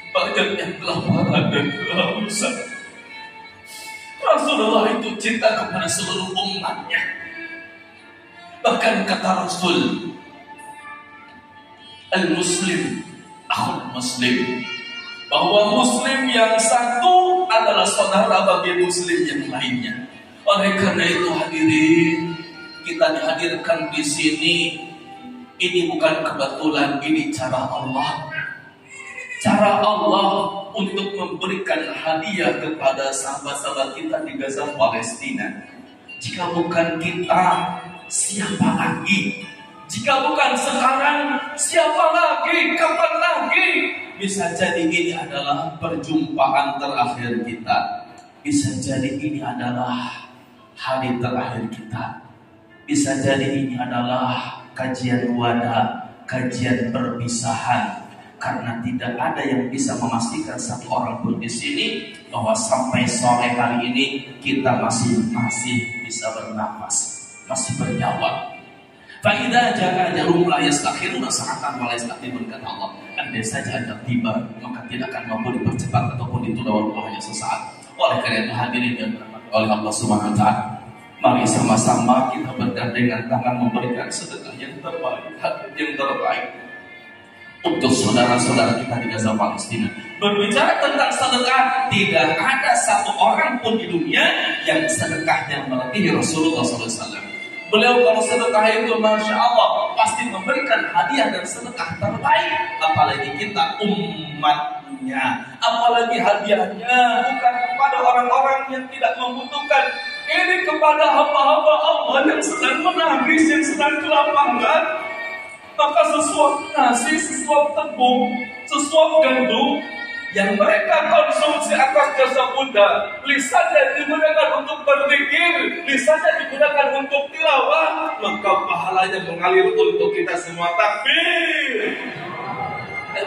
Banyaknya kelaparan dan kehausan. Rasulullah itu cinta kepada seluruh umatnya. Bahkan kata Rasul, al-muslim akhul muslim, bahwa muslim yang satu adalah saudara bagi muslim yang lainnya. Oleh karena itu hadirin, kita dihadirkan di sini ini bukan kebetulan, ini cara Allah. Cara Allah untuk memberikan hadiah kepada sahabat-sahabat kita di Gaza, Palestina. Jika bukan kita, siapa lagi? Jika bukan sekarang, siapa lagi? Kapan lagi? Bisa jadi ini adalah perjumpaan terakhir kita. Bisa jadi ini adalah hari terakhir kita. Bisa jadi ini adalah kajian wada, kajian perpisahan. Karena tidak ada yang bisa memastikan satu orang pun di sini bahwa sampai sore hari ini kita masih bisa bernapas, masih bernyawa. Faidah jaga jarum la yastakhiruna sa'atan wa la yastaqdimun, kata Allah. Andai saja ajal tiba, maka tidak akan mampu dipercepat ataupun ditunda hanya sesaat. Oleh karena itu hadirin yang dirahmati oleh Allah Subhanahu wa taala, mari sama-sama kita bergandengan tangan memberikan sedekah yang terbaik untuk saudara-saudara kita di Gaza, Palestina. Berbicara tentang sedekah, tidak ada satu orang pun di dunia yang sedekahnya melebihi Rasulullah SAW. Beliau kalau sedekah itu, Masya Allah, pasti memberikan hadiah dan sedekah terbaik. Apalagi kita umatnya, apalagi hadiahnya bukan kepada orang-orang yang tidak membutuhkan. Ini kepada hamba-hamba Allah yang sedang menangis, yang sedang kelaparan. Maka sesuap nasi, sesuap tepung, sesuap gandum yang mereka konsumsi atas jasa Bunda, lisannya digunakan untuk berzikir, lisannya digunakan untuk tilawah, maka pahalanya mengalir untuk kita semua. Takbir.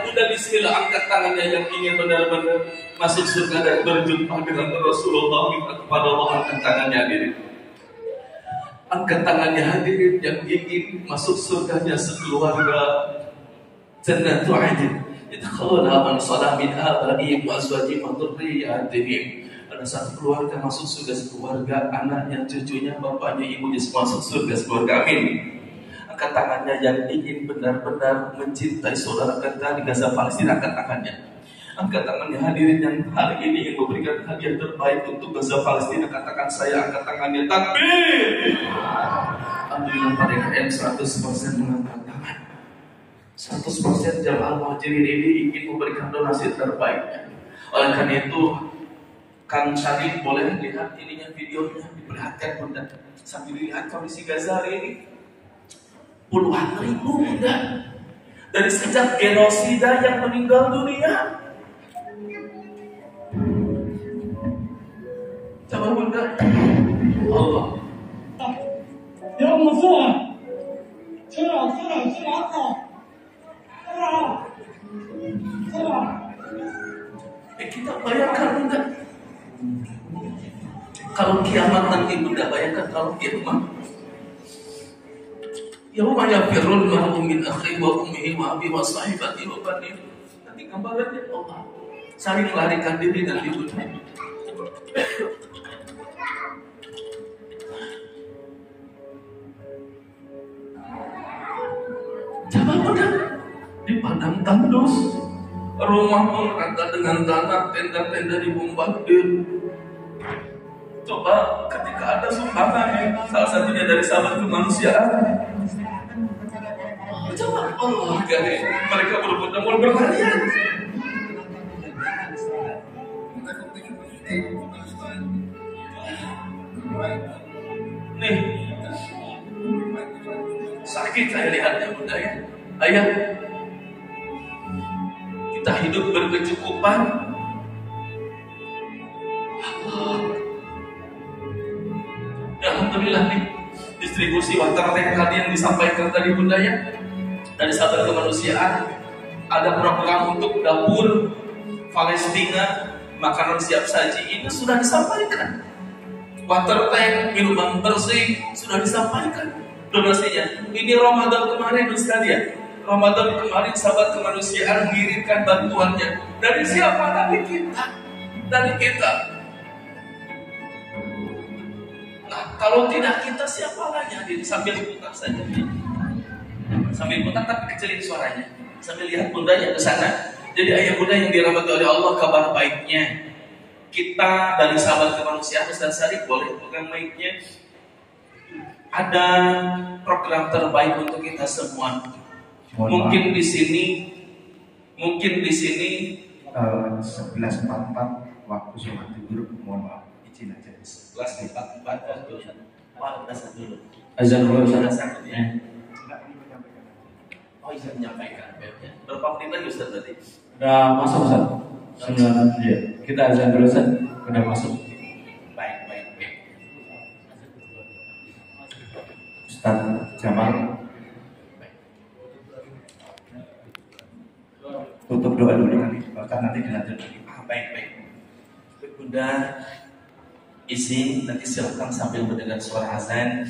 Bunda bismillah, angkat tangannya yang ingin benar-benar masuk surga dan berjumpa dengan Rasulullah. Minta kepada Allah, angkat tangannya diri. Angkat tangannya hadirin yang ingin masuk surganya sekeluarga. Jannatul adn. Yadkhuluha man salaha min abaihim wa azwajihim wa dhurriyyatihim. Ada satu keluarga masuk surga sekeluarga, anaknya, cucunya, bapaknya, ibunya semua masuk surga sekeluarga. Amin. Angkat tangannya yang ingin benar-benar mencintai saudara kita di Gaza, Palestina. Angkat tangannya. Angkat tangannya hadirin yang hari ini ingin memberikan hadiah terbaik untuk Gaza, Palestina. Katakan saya, angkat tangannya. Takbir. Alhamdulillah pada KM 100% mengangkat tangan. 100% jamaah muhajirin ini ingin memberikan donasi terbaiknya. Oleh karena itu, Kang Syarif boleh lihat ininya, videonya, diperlihatkan Bunda. Sambil dilihat kondisi Gaza hari ini, puluhan ribu Bunda. Dari sejak genosida yang meninggal dunia. Coba Bunda. Allah. Ya Musa. Kita bayangkan Bunda. Kalau kiamat nanti Bunda, bayangkan kalau kiamat. Yauma yafirrul mar'u min akhihi wa ummihi wa abihi wa sahibatihi wa banihi. Nanti gambarannya Allah saling melarikan diri dan dibunuh. Coba Bunda, di padang tandus, rumah pun rata dengan tanah, tenda-tenda dibombardir. Coba ketika ada sumbangan, salah satunya dari sahabat kemanusiaan, coba Allah gani, mereka berbondong-bondong berlarian. Nih, sakit saya lihatnya Bunda ya. Ayah, kita hidup berkecukupan. Allah. Alhamdulillah nih, distribusi water tank tadi yang disampaikan tadi Bunda ya, dari sahabat kemanusiaan, ada program untuk dapur Palestina, makanan siap saji ini sudah disampaikan. Water tank, minuman bersih sudah disampaikan donasinya. Ini Ramadan kemarin Ustaz ya, Ramadan kemarin sahabat kemanusiaan mengirimkan bantuannya. Dari siapa? Dari kita. Dari kita. Nah, kalau tidak kita siapa lagi hadir? Sambil putar saja. Sambil putar tapi kecilin suaranya. Sambil lihat bunda yang ke sana. Jadi ayah bunda yang dirahmati oleh Allah, kabar baiknya kita dari sahabat kemanusiaan Ustaz Sarif boleh pegang mic-nya. Ada program terbaik untuk kita semua. Mungkin di sini 11.44 waktu sholat zuhur, mohon maaf izin aja. 11.44 waktu. Wah, dasar dulu. Azan dulu Ustaz. Oh, izin menyampaikan. Berapa menit lagi Ustaz tadi? Udah masuk Ustaz. 9 ya. Kita azan dulu Ustaz. Udah masuk. Baik. Ustaz Jamal, tutup doa dulu nanti, bahkan nanti dilanjut. Baik. Bunda izin nanti silakan sambil mendengar suara azan.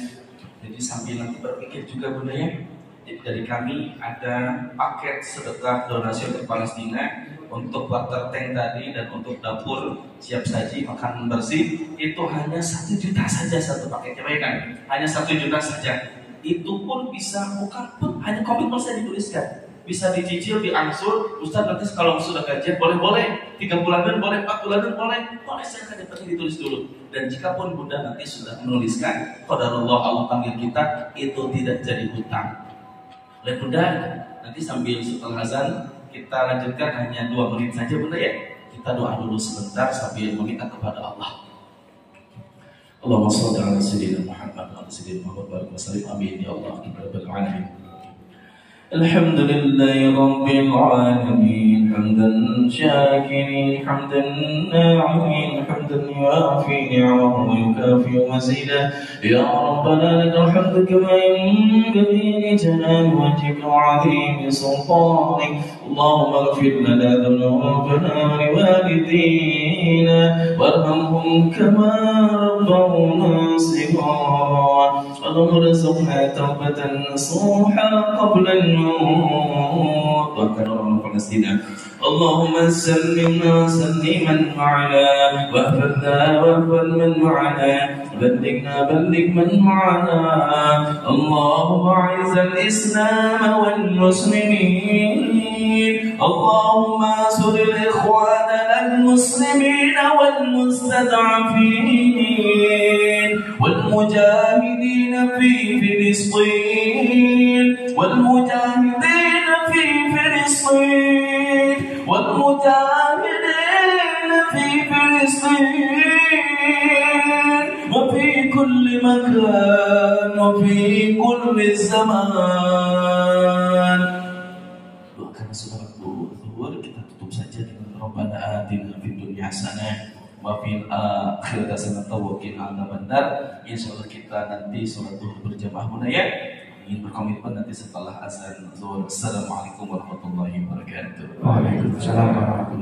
Jadi sambil nanti berpikir juga Bunda ya. Jadi dari kami ada paket sedekah donasi untuk Palestina, untuk water tank tadi dan untuk dapur siap saji makanan bersih itu hanya 1 juta saja satu paketnya, bayangkan hanya 1 juta saja. Itu pun bisa bukan pun hanya komitmen saya dituliskan, bisa dicicil, diangsur. Ustaz nanti kalau sudah gajian boleh 3 bulanan boleh, 4 bulanan boleh saya akan penting ditulis dulu. Dan jika pun Bunda nanti sudah menuliskan, qadarullah Allah panggil kita, itu tidak jadi hutang. Oleh Bunda, nanti sambil setelah azan kita lanjutkan hanya 2 menit saja Bunda ya. Kita doa dulu sebentar sambil meminta kepada Allah. Allahumma shalli ala sayyidina Muhammad wa ala sayyidina Muhammad wa barik wa sallim. Amin ya Allah ya rabbal alamin. الحمد لله رب العالمين حمدا شاكرين حمدا ناعمين حمدا يوافي نعمه ويكافئ مزيدا يا ربنا لك الحمد كما ينبغي لجلال وجهك وعظيم سلطانك اللهم اغفر لنا ذنوبنا ولوالدينا وارحمهم كما ربونا صغارا اللهم ارزقنا توبة نصوحا قبل الموت وكان الله فلسطين اللهم سلمنا سلما معنا واحفظنا واحفظ من معنا بلغ من معنا اللهم اعز الاسلام والمسلمين اللهم انصر اخواننا المسلمين والمستضعفين والمجاهدين في فلسطين والمجاهدين في فلسطين والمجاهدين في فلسطين وفي كل مكان وفي كل الزمان. Doakan salat zuhur kita tutup saja dengan Rabbana atina fid dunya hasanah wa fil akhirati hasanah wa qina adzabannar. Insyaallah kita nanti salat zuhur berjamaah Bunda ya. Ingin berkomitmen nanti setelah azan zuhur. Assalamualaikum warahmatullahi wabarakatuh. Waalaikumsalam warahmatullahi wabarakatuh.